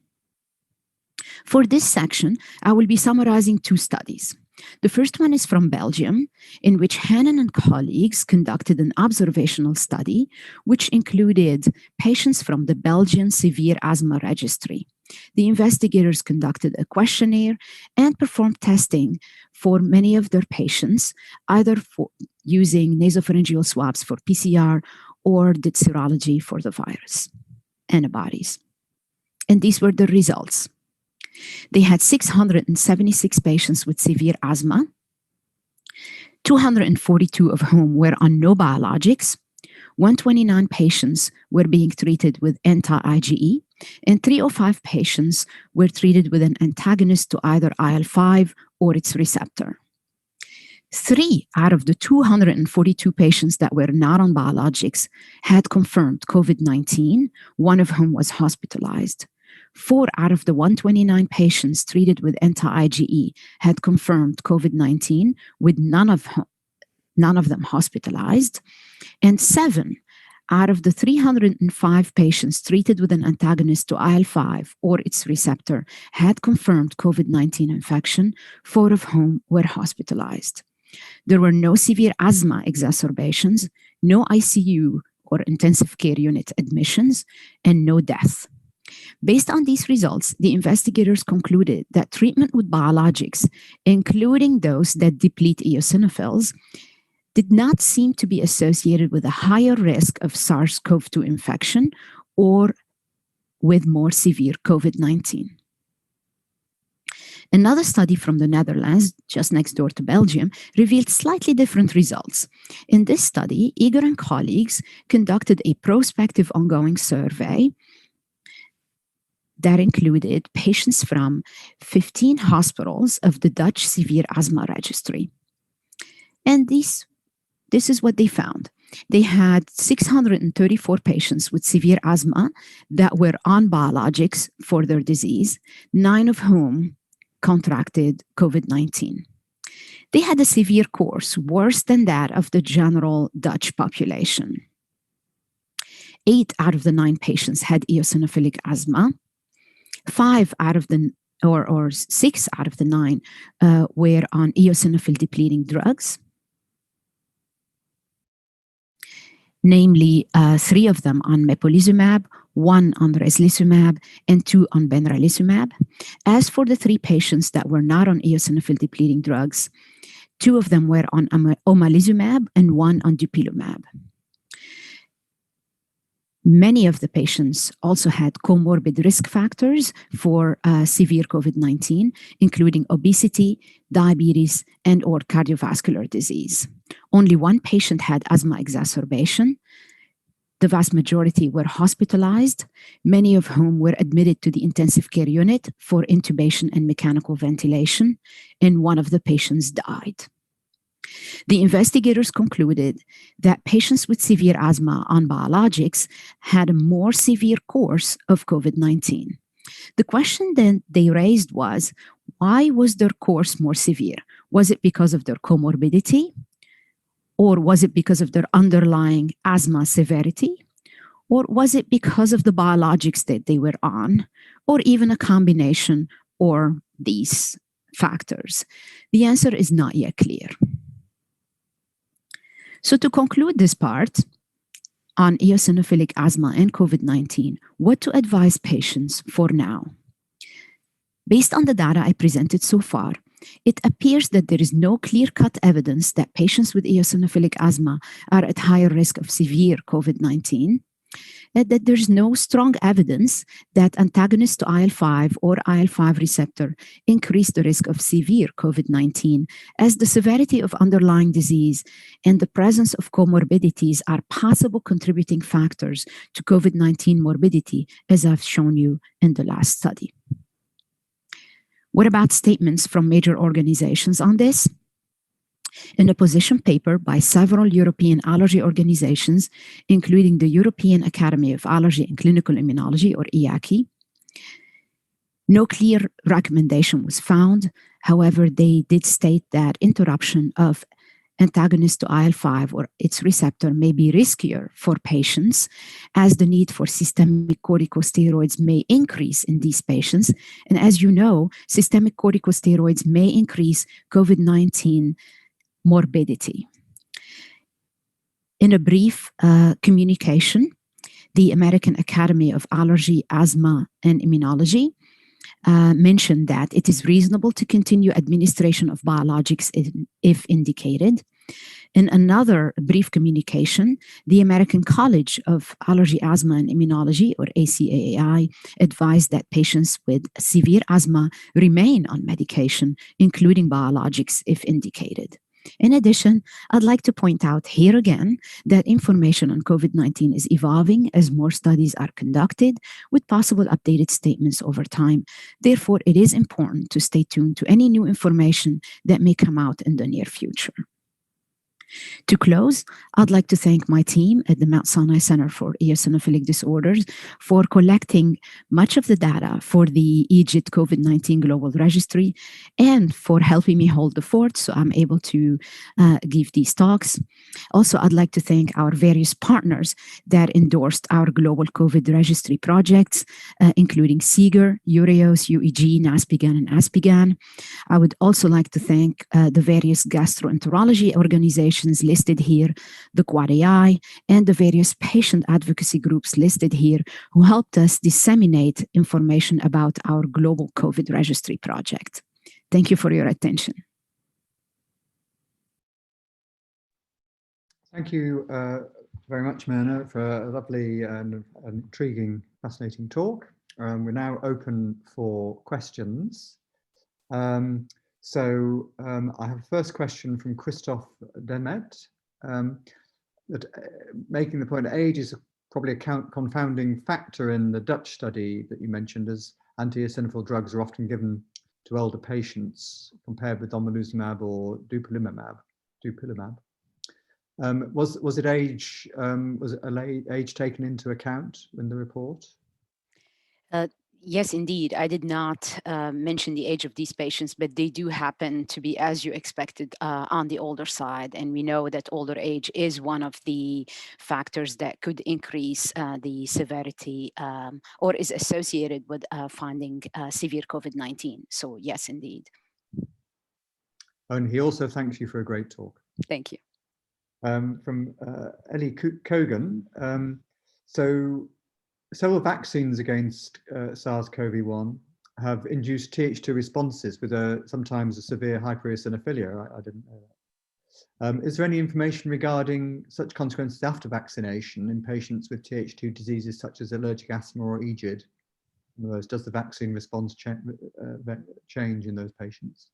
For this section, I will be summarizing 2 studies. The first one is from Belgium, in which Hannon and colleagues conducted an observational study, which included patients from the Belgian Severe Asthma Registry. The investigators conducted a questionnaire and performed testing for many of their patients, either for using nasopharyngeal swabs for PCR or did serology for the virus antibodies. And these were the results. They had 676 patients with severe asthma, 242 of whom were on no biologics, 129 patients were being treated with anti-IgE, and 305 patients were treated with an antagonist to either IL-5 or its receptor. 3 out of the 242 patients that were not on biologics had confirmed COVID-19, one of whom was hospitalized. 4 out of the 129 patients treated with anti-IgE had confirmed COVID-19, with none of them hospitalized, and 7 out of the 305 patients treated with an antagonist to IL-5 or its receptor had confirmed COVID-19 infection, 4 of whom were hospitalized. There were no severe asthma exacerbations, no ICU or intensive care unit admissions, and no death. Based on these results, the investigators concluded that treatment with biologics, including those that deplete eosinophils, did not seem to be associated with a higher risk of SARS-CoV-2 infection or with more severe COVID-19. Another study from the Netherlands, just next door to Belgium, revealed slightly different results. In this study, Igor and colleagues conducted a prospective ongoing survey that included patients from 15 hospitals of the Dutch Severe Asthma Registry. And this is what they found. They had 634 patients with severe asthma that were on biologics for their disease, 9 of whom contracted COVID-19. They had a severe course, worse than that of the general Dutch population. 8 out of the 9 patients had eosinophilic asthma. 6 out of the 9 were on eosinophil-depleting drugs. Namely, 3 of them on mepolizumab, 1 on rezlisumab, and 2 on benralizumab. As for the 3 patients that were not on eosinophil-depleting drugs, 2 of them were on omalizumab and 1 on dupilumab. Many of the patients also had comorbid risk factors for severe COVID-19, including obesity, diabetes, and or cardiovascular disease. Only 1 patient had asthma exacerbation. The vast majority were hospitalized, many of whom were admitted to the intensive care unit for intubation and mechanical ventilation, and 1 of the patients died. The investigators concluded that patients with severe asthma on biologics had a more severe course of COVID-19. The question then they raised was, why was their course more severe? Was it because of their comorbidity? Or was it because of their underlying asthma severity? Or was it because of the biologics that they were on? Or even a combination or these factors? The answer is not yet clear. So to conclude this part on eosinophilic asthma and COVID-19, what to advise patients for now? Based on the data I presented so far, it appears that there is no clear-cut evidence that patients with eosinophilic asthma are at higher risk of severe COVID-19, and that there's no strong evidence that antagonists to IL-5 or IL-5 receptor increase the risk of severe COVID-19, as the severity of underlying disease and the presence of comorbidities are possible contributing factors to COVID-19 morbidity, as I've shown you in the last study. What about statements from major organizations on this? In a position paper by several European allergy organizations, including the European Academy of Allergy and Clinical Immunology, or EACI, no clear recommendation was found. However, they did state that interruption of antagonist to IL-5 or its receptor may be riskier for patients, as the need for systemic corticosteroids may increase in these patients. And as you know, systemic corticosteroids may increase COVID-19 morbidity. In a brief communication, the American Academy of Allergy, Asthma, and Immunology mentioned that it is reasonable to continue administration of biologics if indicated. In another brief communication, the American College of Allergy, Asthma, and Immunology, or ACAAI, advised that patients with severe asthma remain on medication, including biologics if indicated. In addition, I'd like to point out here again that information on COVID-19 is evolving as more studies are conducted, with possible updated statements over time. Therefore, it is important to stay tuned to any new information that may come out in the near future. To close, I'd like to thank my team at the Mount Sinai Center for Eosinophilic Disorders for collecting much of the data for the EGID COVID-19 Global Registry and for helping me hold the fort so I'm able to give these talks. Also, I'd like to thank our various partners that endorsed our Global COVID Registry projects, including SIGAR, Ureos, UEG, NASPGHAN, and ASPGHAN. I would also like to thank the various gastroenterology organizations listed here, the Quad AI, and the various patient advocacy groups listed here who helped us disseminate information about our Global COVID Registry project. Thank you for your attention. Thank you very much, Mirna, for a lovely and intriguing, fascinating talk. We're now open for questions. I have a first question from Christophe Demet, that making the point that age is probably a confounding factor in the Dutch study that you mentioned, as anti-eosinophil drugs are often given to older patients compared with omalizumab or dupilumab. Was it age? Was age taken into account in the report? Yes, indeed. I did not mention the age of these patients, but they do happen to be, as you expected, on the older side. And we know that older age is one of the factors that could increase the severity or is associated with finding severe COVID-19. So yes, indeed. And he also thanks you for a great talk. Thank you. From Ellie Kogan. So several vaccines against SARS-CoV-1 have induced Th2 responses with sometimes a severe hypereosinophilia. I didn't know that. Is there any information regarding such consequences after vaccination in patients with Th2 diseases such as allergic asthma or EGID? In other words, does the vaccine response change in those patients?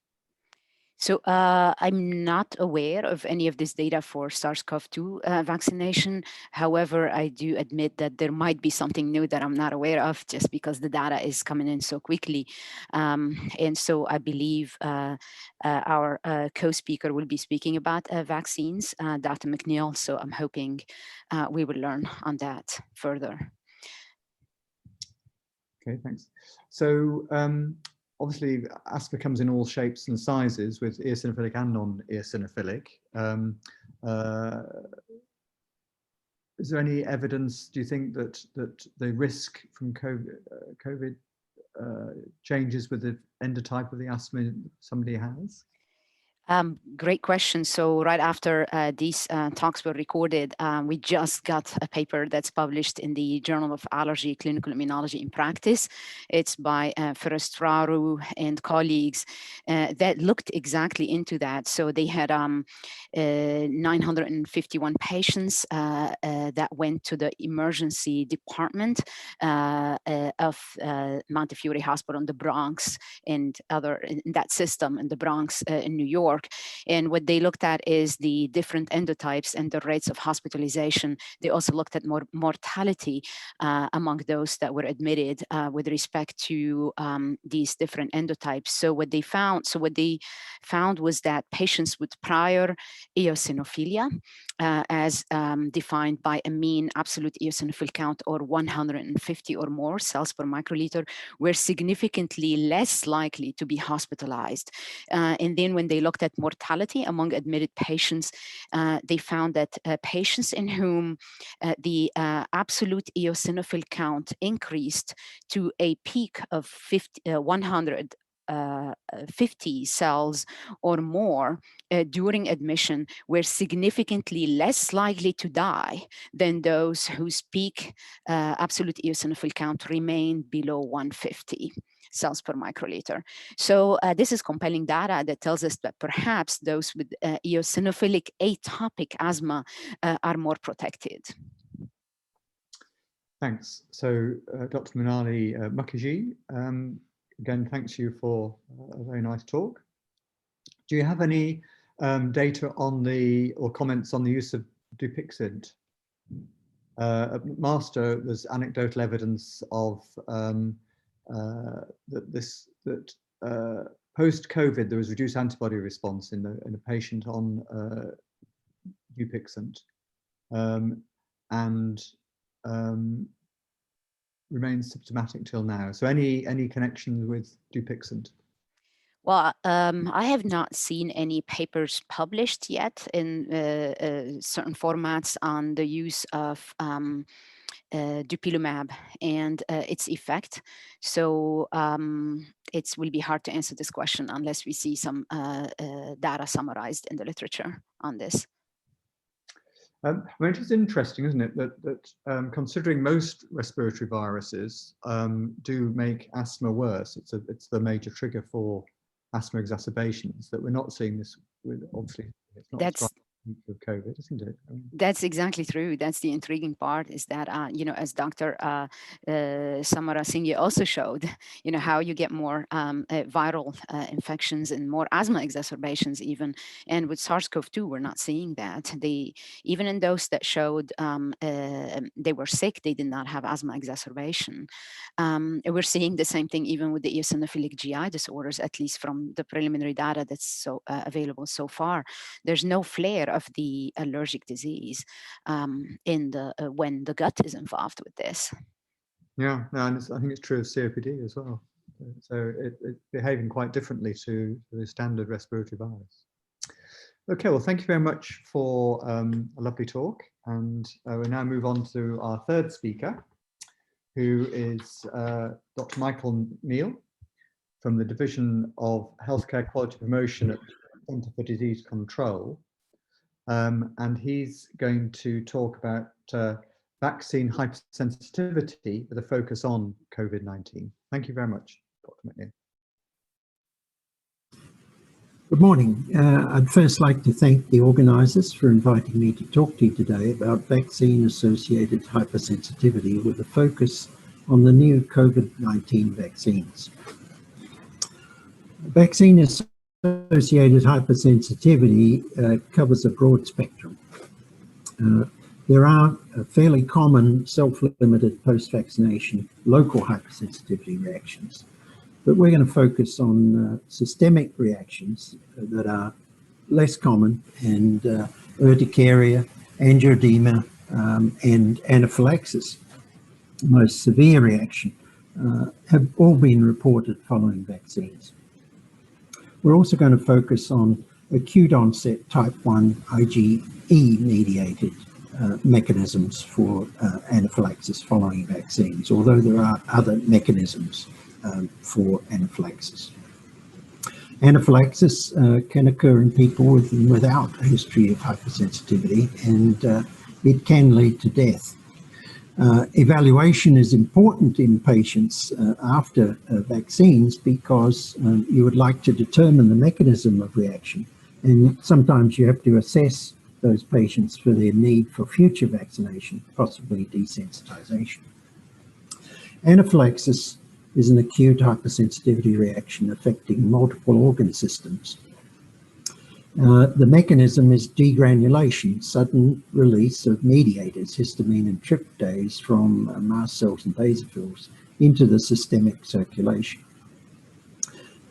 So I'm not aware of any of this data for SARS-CoV-2 vaccination. However, I do admit that there might be something new that I'm not aware of just because the data is coming in so quickly. And so I believe our co-speaker will be speaking about vaccines, Dr. McNeil. So I'm hoping we will learn on that further. Okay, thanks. So obviously, asthma comes in all shapes and sizes with eosinophilic and non-eosinophilic. Is there any evidence, do you think, that the risk from COVID changes with the endotype of the asthma somebody has? Great question. So right after these talks were recorded, we just got a paper that's published in the Journal of Allergy, Clinical Immunology in Practice. It's by Ferestraru and colleagues that looked exactly into that. So they had 951 patients that went to the emergency department of Montefiore Hospital in the Bronx and in that system in the Bronx in New York. And what they looked at is the different endotypes and the rates of hospitalization. They also looked at mortality among those that were admitted with respect to these different endotypes. So what they found was that patients with prior eosinophilia, as defined by a mean absolute eosinophil count or 150 or more cells per microliter, were significantly less likely to be hospitalized. And then when they looked at mortality among admitted patients, they found that patients in whom the absolute eosinophil count increased to a peak of 150 cells or more during admission were significantly less likely to die than those whose peak absolute eosinophil count remained below 150 cells per microliter. So this is compelling data that tells us that perhaps those with eosinophilic atopic asthma are more protected. Thanks. So Dr. Amali Samarasinghe, again, thanks you for a very nice talk. Do you have any data on or comments on the use of Dupixent? At Master, there's anecdotal evidence of that post-COVID there was reduced antibody response in a patient on Dupixent and remains symptomatic till now. So any connections with Dupixent? Well, I have not seen any papers published yet in certain formats on the use of dupilumab and its effect. So it will be hard to answer this question unless we see some data summarized in the literature on this. Well, it is interesting, isn't it, that considering most respiratory viruses do make asthma worse, it's the major trigger for asthma exacerbations, that we're not seeing this with, obviously, it's not with COVID, isn't it? That's exactly true. That's the intriguing part, is that, as Dr. Samarasinghe also showed, how you get more viral infections and more asthma exacerbations even. And with SARS-CoV-2, we're not seeing that. Even in those that showed they were sick, they did not have asthma exacerbation. We're seeing the same thing even with the eosinophilic GI disorders, at least from the preliminary data that's available so far. There's no flare of the allergic disease in the when the gut is involved with this. Yeah, and I think it's true of COPD as well. So it's behaving quite differently to the standard respiratory virus. Okay, well, thank you very much for a lovely talk. And we'll now move on to our third speaker, who is Dr. McNeil from the Division of Healthcare Quality Promotion at the Centre for Disease Control. And he's going to talk about vaccine hypersensitivity with a focus on COVID-19. Thank you very much, Dr. McNeil. Good morning. I'd first like to thank the organisers for inviting me to talk to you today about vaccine-associated hypersensitivity with a focus on the new COVID-19 vaccines. Vaccine-associated hypersensitivity covers a broad spectrum. There are fairly common self-limited post-vaccination local hypersensitivity reactions, but we're going to focus on systemic reactions that are less common, and urticaria, angioedema, and anaphylaxis, the most severe reaction, have all been reported following vaccines. We're also going to focus on acute onset type 1 IgE-mediated mechanisms for anaphylaxis following vaccines, although there are other mechanisms for anaphylaxis. Anaphylaxis can occur in people with and without a history of hypersensitivity, and it can lead to death. Evaluation is important in patients after vaccines because you would like to determine the mechanism of reaction, and sometimes you have to assess those patients for their need for future vaccination, possibly desensitization. Anaphylaxis is an acute hypersensitivity reaction affecting multiple organ systems. The mechanism is degranulation, sudden release of mediators, histamine and tryptase, from mast cells and basophils into the systemic circulation.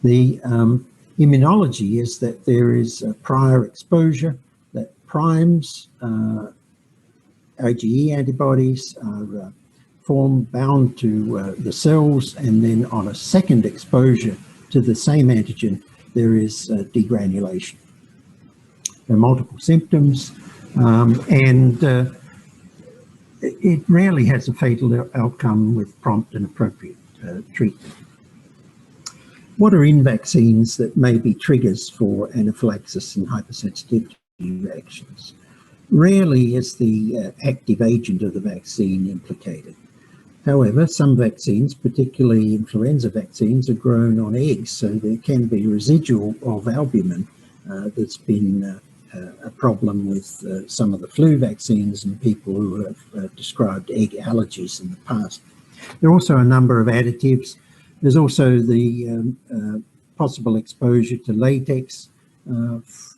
The immunology is that there is a prior exposure that primes. IgE antibodies are formed, bound to the cells, and then on a second exposure to the same antigen, there is degranulation. There are multiple symptoms, and it rarely has a fatal outcome with prompt and appropriate treatment. What are in vaccines that may be triggers for anaphylaxis and hypersensitivity reactions? Rarely is the active agent of the vaccine implicated. However, some vaccines, particularly influenza vaccines, are grown on eggs, so there can be residual of albumin that's been a problem with some of the flu vaccines and people who have described egg allergies in the past. There are also a number of additives. There's also the possible exposure to latex,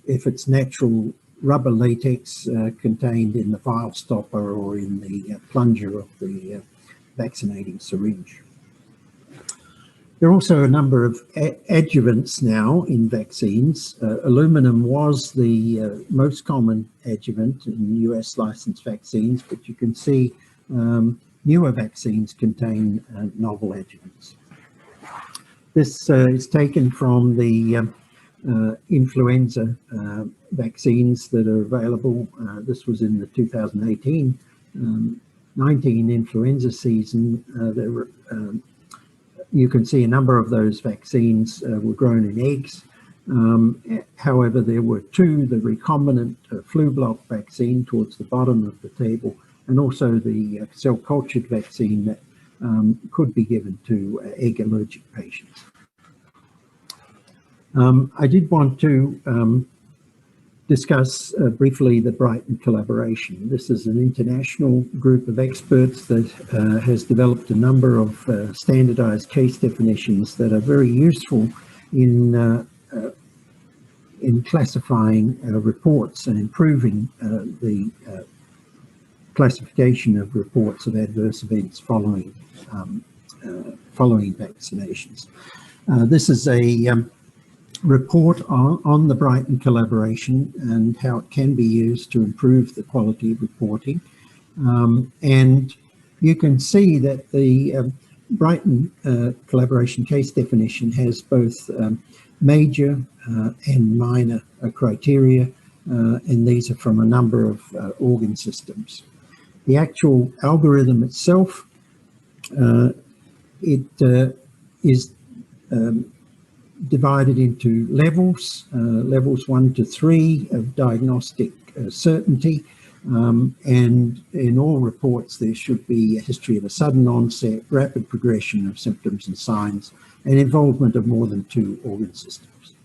if it's natural rubber latex contained in the vial stopper or in the plunger of the vaccinating syringe. There are also a number of adjuvants now in vaccines. Aluminum was the most common adjuvant in US licensed vaccines, but you can see newer vaccines contain novel adjuvants. This is taken from the influenza vaccines that are available. This was in the 2018-19 influenza season. You can see a number of those vaccines were grown in eggs. However, there were two, the recombinant flu block vaccine towards the bottom of the table, and also the cell cultured vaccine that could be given to egg allergic patients. I did want to discuss briefly the Brighton collaboration. This is an international group of experts that has developed a number of standardized case definitions that are very useful in classifying reports and improving the classification of reports of adverse events following vaccinations. This is a report on the Brighton collaboration and how it can be used to improve the quality of reporting. And you can see that the Brighton collaboration case definition has both major and minor criteria, and these are from a number of organ systems. The actual algorithm itself, it is divided into levels, levels 1 to 3 of diagnostic certainty, and in all reports there should be a history of a sudden onset, rapid progression of symptoms and signs, and involvement of more than 2 organ systems.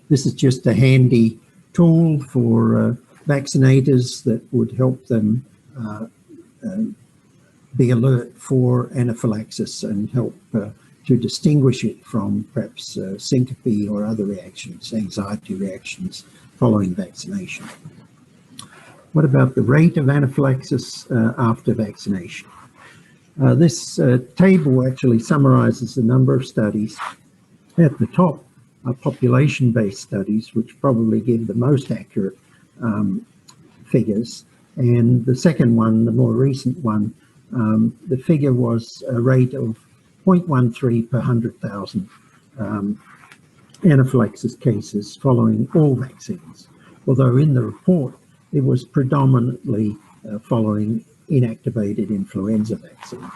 This is just a handy tool for vaccinators that would help them be alert for anaphylaxis and help to distinguish it from perhaps syncope or other reactions, anxiety reactions following vaccination. What about the rate of anaphylaxis after vaccination? This table actually summarizes a number of studies. At the top are population-based studies, which probably give the most accurate figures. And the second one, the more recent one, the figure was a rate of 0.13 per 100,000 anaphylaxis cases following all vaccines, although in the report it was predominantly following inactivated influenza vaccine.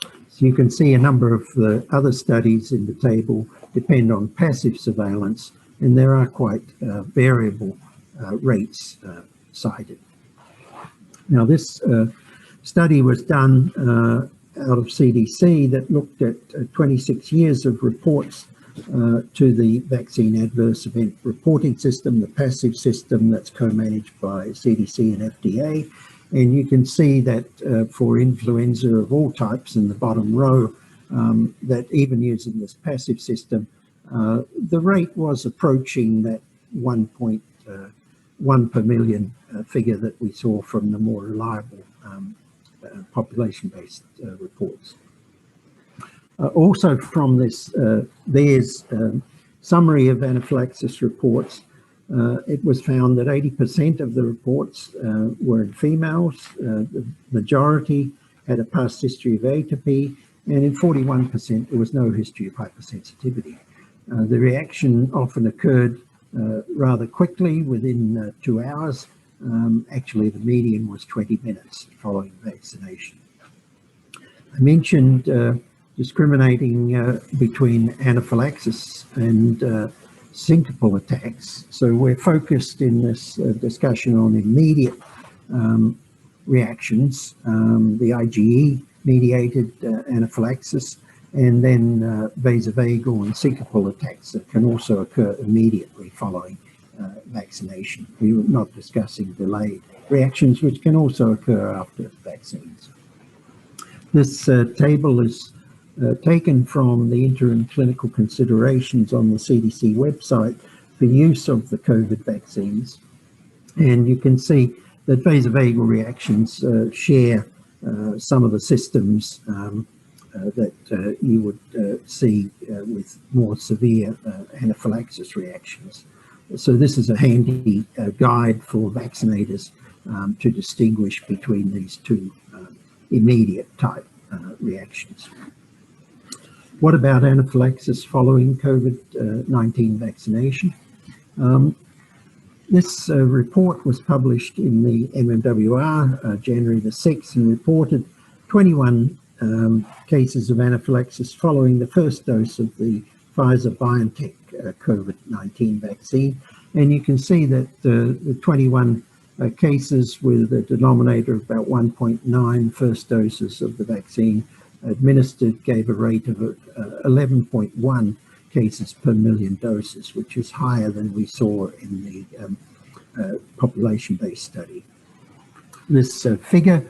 So you can see a number of the other studies in the table depend on passive surveillance, and there are quite variable rates cited. Now this study was done out of CDC that looked at 26 years of reports to the vaccine adverse event reporting system, the passive system that's co-managed by CDC and FDA. And you can see that for influenza of all types in the bottom row, that even using this passive system, the rate was approaching that 1.1 per million figure that we saw from the more reliable population-based reports. Also from this, there's summary of anaphylaxis reports. It was found that 80% of the reports were in females. The majority had a past history of atopy, and in 41% there was no history of hypersensitivity. The reaction often occurred rather quickly, within 2 hours. Actually, the median was 20 minutes following vaccination. I mentioned discriminating between anaphylaxis and syncopal attacks. So we're focused in this discussion on immediate reactions, the IgE-mediated anaphylaxis, and then vasovagal and syncopal attacks that can also occur immediately following vaccination. We were not discussing delayed reactions, which can also occur after vaccines. This table is taken from the interim clinical considerations on the CDC website for use of the COVID vaccines. And you can see that vasovagal reactions share some of the systems that you would see with more severe anaphylaxis reactions. So this is a handy guide for vaccinators to distinguish between these two immediate type reactions. What about anaphylaxis following COVID-19 vaccination? This report was published in the MMWR January the 6th and reported 21 cases of anaphylaxis following the first dose of the Pfizer-BioNTech COVID-19 vaccine. And you can see that the 21 cases with a denominator of about 1.9 first doses of the vaccine administered gave a rate of 11.1 cases per million doses, which is higher than we saw in the population-based study. This figure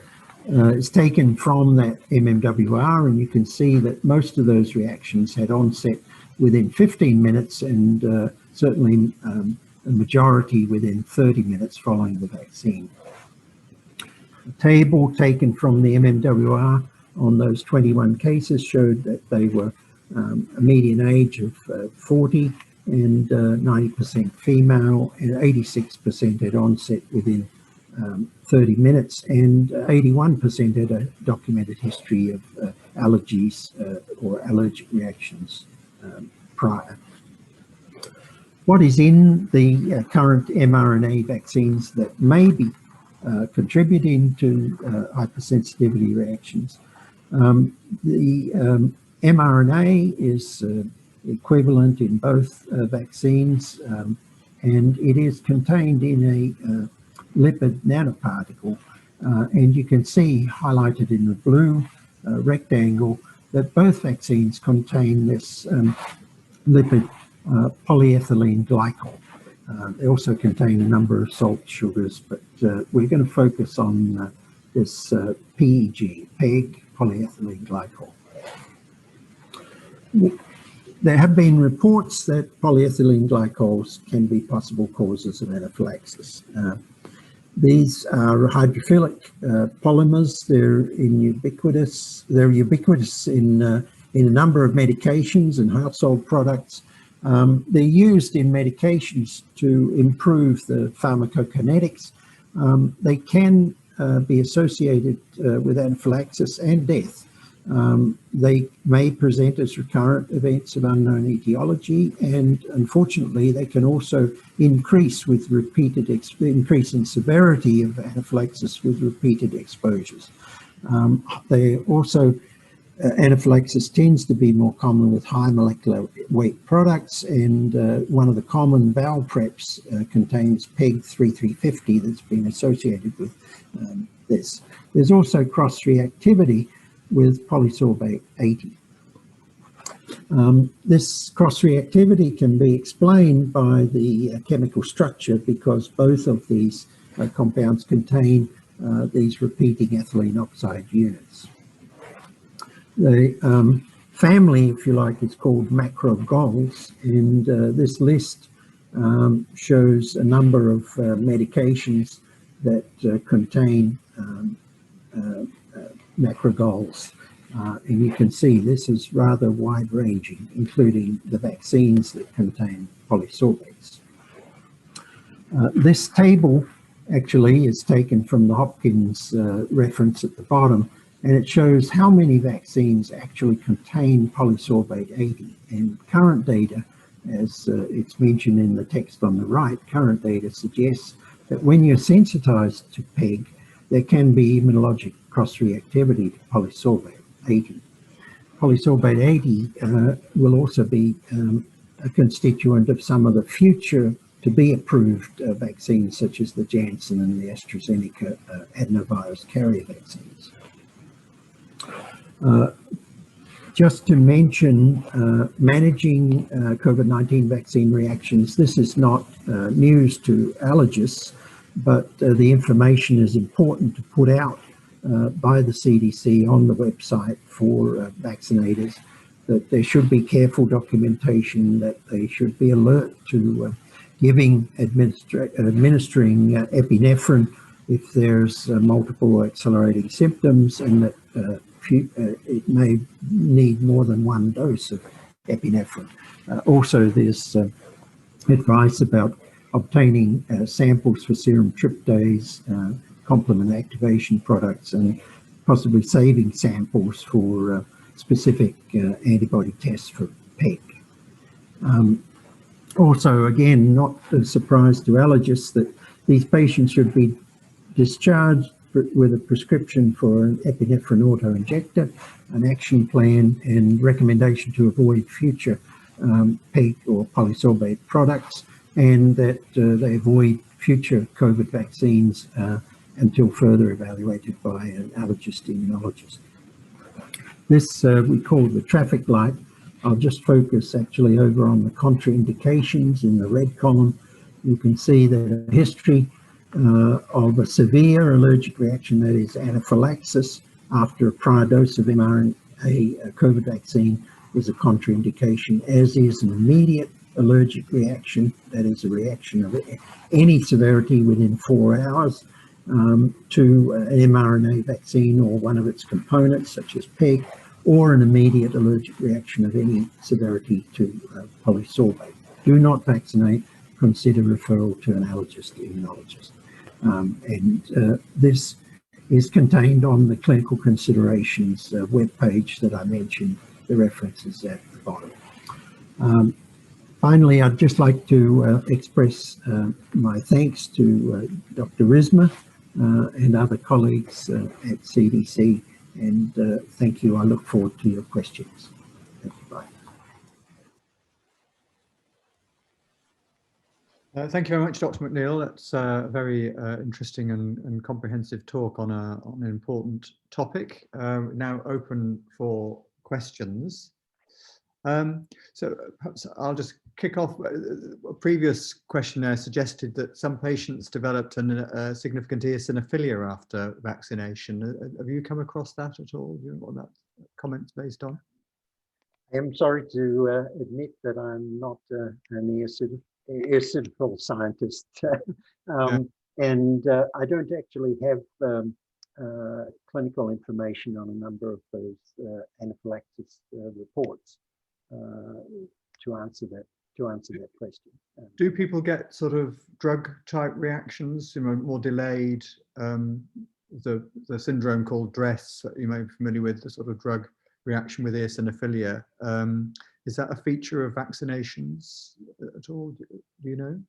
is taken from that MMWR, and you can see that most of those reactions had onset within 15 minutes and certainly a majority within 30 minutes following the vaccine. A table taken from the MMWR on those 21 cases showed that they were a median age of 40 and 90% female, and 86% had onset within 30 minutes, and 81% had a documented history of allergies or allergic reactions prior. What is in the current mRNA vaccines that may be contributing to hypersensitivity reactions? The mRNA is equivalent in both vaccines, and it is contained in a lipid nanoparticle. And you can see highlighted in the blue rectangle that both vaccines contain this lipid polyethylene glycol. They also contain a number of salt sugars, but we're going to focus on this PEG, polyethylene glycol. There have been reports that polyethylene glycols can be possible causes of anaphylaxis. These are hydrophilic polymers. They're ubiquitous in a number of medications and household products. They're used in medications to improve the pharmacokinetics. They can be associated with anaphylaxis and death. They may present as recurrent events of unknown etiology, and unfortunately they can also increase with repeated increase in severity of anaphylaxis with repeated exposures. They also anaphylaxis tends to be more common with high molecular weight products, and one of the common bowel preps contains PEG 3350 that's been associated with this. There's also cross-reactivity with polysorbate 80. This cross-reactivity can be explained by the chemical structure, because both of these compounds contain these repeating ethylene oxide units. The family, if you like, is called macrogols, and this list shows a number of medications that contain macrogols. And you can see this is rather wide-ranging, including the vaccines that contain polysorbates. This table actually is taken from the Hopkins reference at the bottom, and it shows how many vaccines actually contain polysorbate 80. And current data, as it's mentioned in the text on the right, current data suggests that when you're sensitized to PEG, there can be immunologic cross-reactivity to polysorbate 80. Polysorbate 80 will also be a constituent of some of the future to be approved vaccines, such as the Janssen and the AstraZeneca adenovirus carrier vaccines. Just to mention managing COVID-19 vaccine reactions, this is not news to allergists, but the information is important to put out by the CDC on the website for vaccinators, that there should be careful documentation, that they should be alert to administering epinephrine if there's multiple accelerating symptoms, and that it may need more than one dose of epinephrine. Also, there's advice about obtaining samples for serum tryptase, complement activation products, and possibly saving samples for specific antibody tests for PEG. Also, again, not a surprise to allergists that these patients should be discharged with a prescription for an epinephrine auto-injector, an action plan, and recommendation to avoid future PEG or polysorbate products, and that they avoid future COVID vaccines until further evaluated by an allergist immunologist. This we call the traffic light. I'll just focus actually over on the contraindications in the red column. You can see that a history of a severe allergic reaction, that is anaphylaxis, after a prior dose of mRNA COVID vaccine, is a contraindication, as is an immediate allergic reaction, that is a reaction of any severity within 4 hours to an mRNA vaccine or one of its components, such as PEG, or an immediate allergic reaction of any severity to polysorbate. Do not vaccinate, consider referral to an allergist immunologist. This is contained on the clinical considerations webpage that I mentioned, the references at the bottom. Finally, I'd just like to express my thanks to Dr. Risma and other colleagues at CDC, and thank you. I look forward to your questions. Thank you. Bye. Thank you very much, Dr. McNeil. That's a very interesting and comprehensive talk on an important topic. Now open for questions. So perhaps I'll just kick off. A previous questionnaire suggested that some patients developed a significant eosinophilia after vaccination. Have you come across that at all? Do you know what that comment's based on? I am sorry to admit that I'm not an eosinophil scientist, and I don't actually have clinical information on a number of those anaphylaxis reports to answer that question. Do people get sort of drug type reactions, more delayed, the syndrome called DRESS that you may be familiar with, the sort of drug reaction with eosinophilia? Is that a feature of vaccinations at all? Do you know?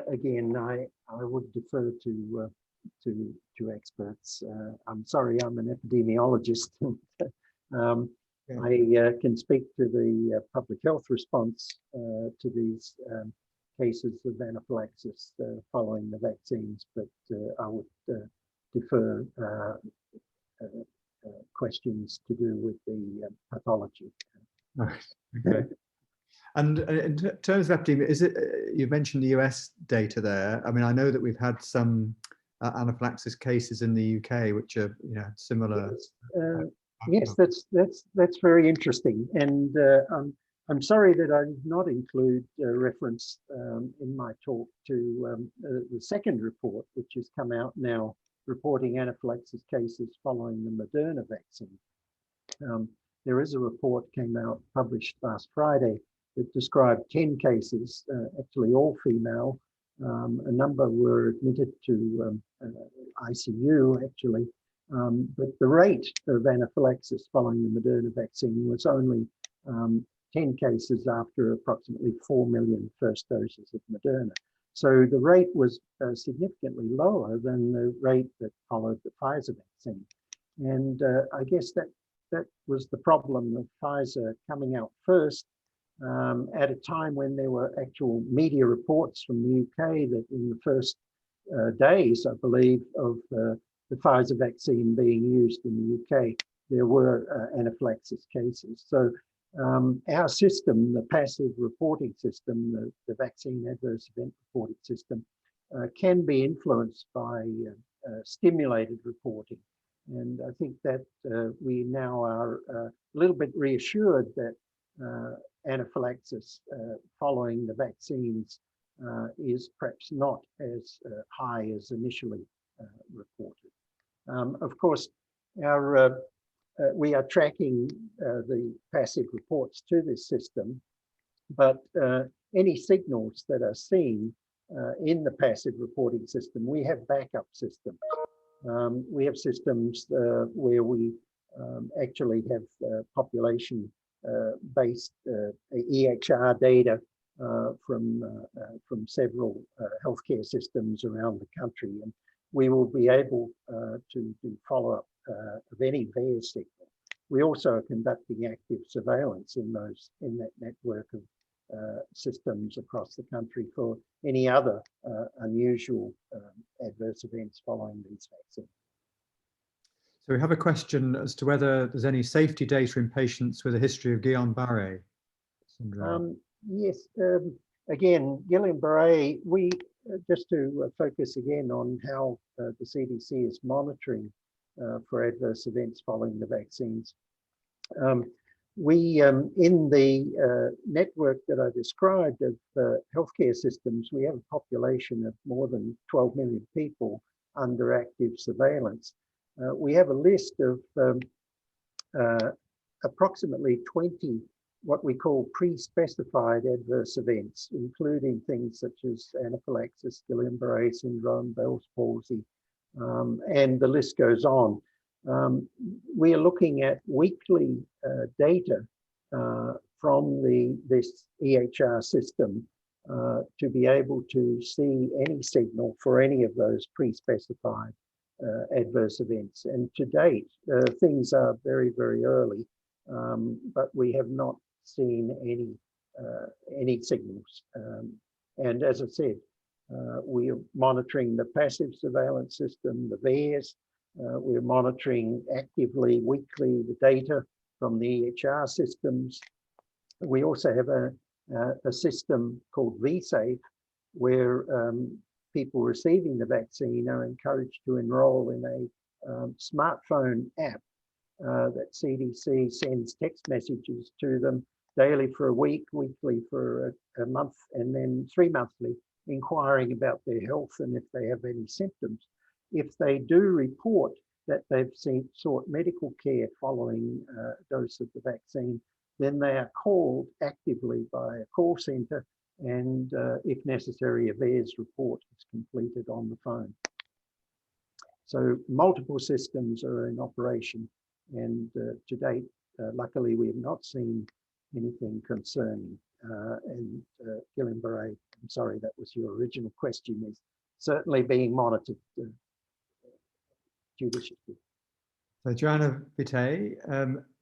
Again, I would defer to experts. I'm sorry, I'm an epidemiologist. I can speak to the public health response to these cases of anaphylaxis following the vaccines, but I would defer questions to do with the pathology. Okay. And in terms of epidemiology, you mentioned the US data there. I mean, I know that we've had some anaphylaxis cases in the UK, which are similar. Yes, that's very interesting, and I'm sorry that I did not include a reference in my talk to the second report, which has come out now, reporting anaphylaxis cases following the Moderna vaccine. There is a report came out published last Friday that described 10 cases, actually all female. A number were admitted to ICU actually. But the rate of anaphylaxis following the Moderna vaccine was only 10 cases after approximately 4 million first doses of Moderna. So the rate was significantly lower than the rate that followed the Pfizer vaccine. And I guess that was the problem of Pfizer coming out first at a time when there were actual media reports from the UK that in the first days, I believe, of the Pfizer vaccine being used in the UK, there were anaphylaxis cases. So our system, the passive reporting system, the vaccine adverse event reporting system, can be influenced by stimulated reporting. And I think that we now are a little bit reassured that anaphylaxis following the vaccines is perhaps not as high as initially reported. Of course, our we are tracking the passive reports to this system, but any signals that are seen in the passive reporting system, we have backup systems. We have systems where we actually have population-based EHR data from several healthcare systems around the country, and we will be able to do follow-up of any VAERS signal. We also are conducting active surveillance in that network of systems across the country for any other unusual adverse events following these vaccines. So we have a question as to whether there's any safety data in patients with a history of Guillain-Barré syndrome. Yes, again, Guillain-Barré, we just to focus again on how the CDC is monitoring for adverse events following the vaccines. We, in the network that I described of healthcare systems, we have a population of more than 12 million people under active surveillance. We have a list of approximately 20 what we call pre-specified adverse events, including things such as anaphylaxis, Guillain-Barré syndrome, Bell's palsy, and the list goes on. We are looking at weekly data from this EHR system to be able to see any signal for any of those pre-specified adverse events. And to date, things are very, very early, but we have not seen any signals. And as I said, we are monitoring the passive surveillance system, the VAERS. We're monitoring actively, weekly, the data from the EHR systems. We also have a system called vSafe, where people receiving the vaccine are encouraged to enroll in a smartphone app that CDC sends text messages to them daily for a week, weekly for a month, and then 3 monthly, inquiring about their health and if they have any symptoms. If they do report that they've sought medical care following a dose of the vaccine, then they are called actively by a call center, and if necessary, a VAERS report is completed on the phone. So multiple systems are in operation, and to date, luckily, we have not seen anything concerning. And Guillain-Barré, I'm sorry, that was your original question, is certainly being monitored judiciously. So Joanna Vite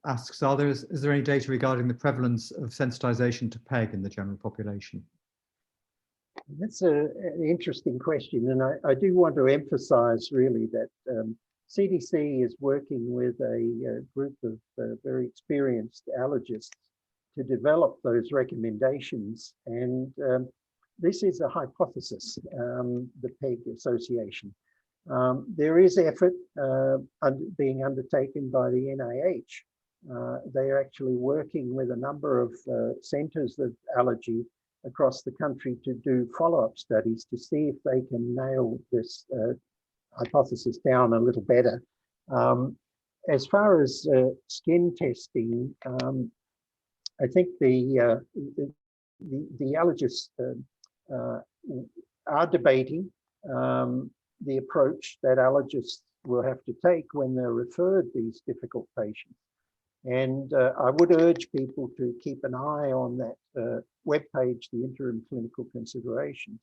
asks, is there any data regarding the prevalence of sensitization to PEG in the general population? That's an interesting question, and I do want to emphasize really that CDC is working with a group of very experienced allergists to develop those recommendations, and this is a hypothesis, the PEG association. There is effort being undertaken by the NIH. They are actually working with a number of centers of allergy across the country to do follow-up studies to see if they can nail this hypothesis down a little better. As far as skin testing, I think the allergists are debating the approach that allergists will have to take when they're referred these difficult patients. And I would urge people to keep an eye on that webpage, the Interim Clinical Considerations,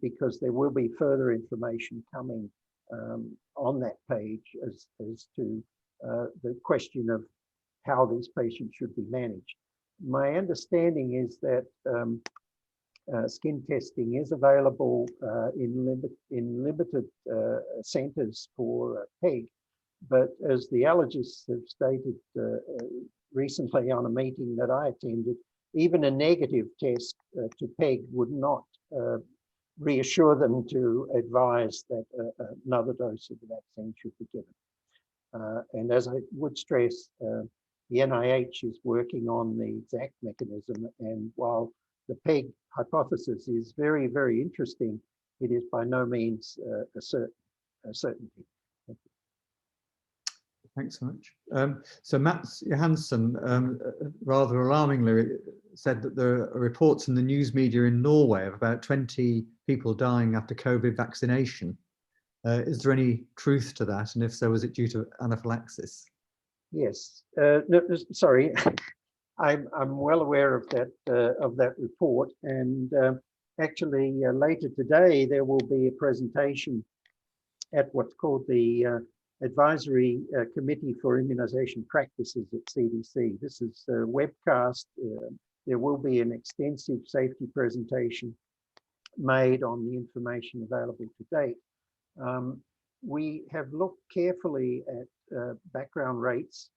because there will be further information coming on that page as to the question of how these patients should be managed. My understanding is that skin testing is available in limited centers for PEG, but as the allergists have stated recently on a meeting that I attended, even a negative test to PEG would not reassure them to advise that another dose of the vaccine should be given. And as I would stress, the NIH is working on the exact mechanism, and while the PEG hypothesis is very, very interesting, it is by no means a certainty. Thanks so much. So Mats Johansson, rather alarmingly, said that there are reports in the news media in Norway of about 20 people dying after COVID vaccination. Is there any truth to that? And if so, was it due to anaphylaxis? Yes. No, sorry, I'm well aware of that report, and actually later today there will be a presentation at what's called the Advisory Committee for Immunization Practices at CDC. This is a webcast. There will be an extensive safety presentation made on the information available to date. We have looked carefully at background rates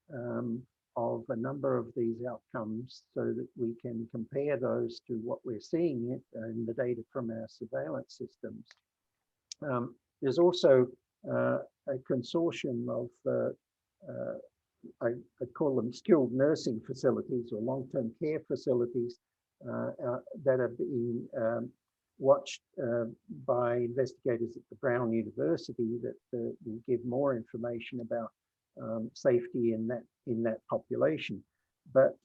of a number of these outcomes so that we can compare those to what we're seeing in the data from our surveillance systems. There's also a consortium of, I call them skilled nursing facilities or long-term care facilities that are being watched by investigators at the Brown University that will give more information about safety in that population. But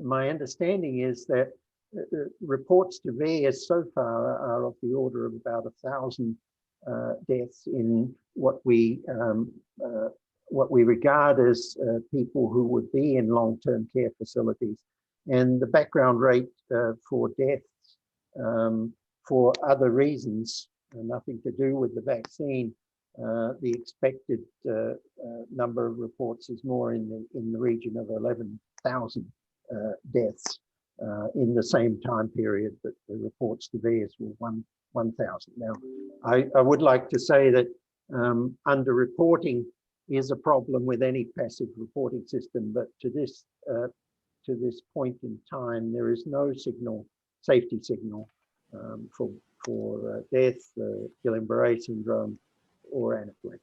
my understanding is that reports to VAERS so far are of the order of about 1,000 deaths in what we regard as people who would be in long-term care facilities, and the background rate for deaths for other reasons, nothing to do with the vaccine. The expected number of reports is more in the region of 11,000 deaths in the same time period that the reports to VAERS were 1,000. Now, I would like to say that underreporting is a problem with any passive reporting system, but to this point in time, there is no safety signal for death, Guillain-Barré syndrome, or anaphylaxis.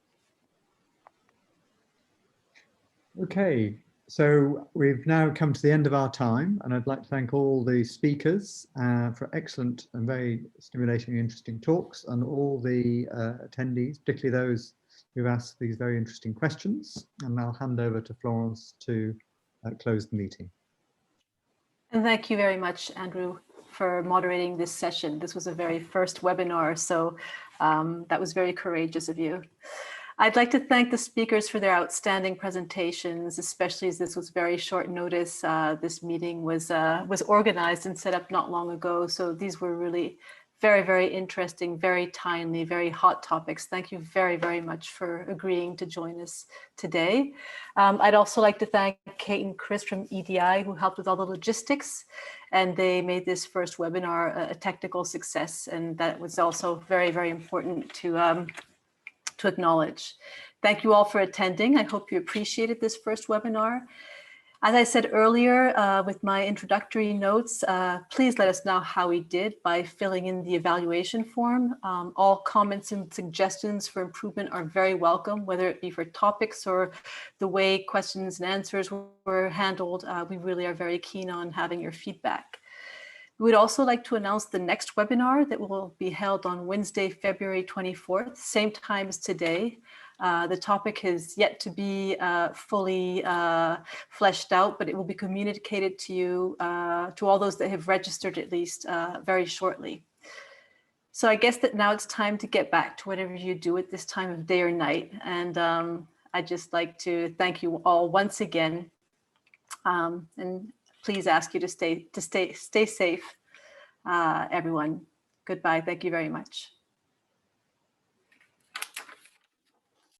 Okay, so we've now come to the end of our time, and I'd like to thank all the speakers for excellent and very stimulating and interesting talks, and all the attendees, particularly those who've asked these very interesting questions. And I'll hand over to Florence to close the meeting. And thank you very much, Andrew, for moderating this session. This was a very first webinar, so that was very courageous of you. I'd like to thank the speakers for their outstanding presentations, especially as this was very short notice. This meeting was organized and set up not long ago, so these were really very, very interesting, very timely, very hot topics. Thank you very, very much for agreeing to join us today. I'd also like to thank Kate and Chris from EDI who helped with all the logistics, and they made this first webinar a technical success, and that was also very, very important to acknowledge. Thank you all for attending. I hope you appreciated this first webinar. As I said earlier with my introductory notes, please let us know how we did by filling in the evaluation form. All comments and suggestions for improvement are very welcome, whether it be for topics or the way questions and answers were handled. We really are very keen on having your feedback. We would also like to announce the next webinar that will be held on Wednesday, February 24th, same time as today. The topic has yet to be fully fleshed out, but it will be communicated to you, to all those that have registered at least very shortly. So I guess that now it's time to get back to whatever you do at this time of day or night. And I'd just like to thank you all once again, and please ask you to stay safe, everyone. Goodbye. Thank you very much.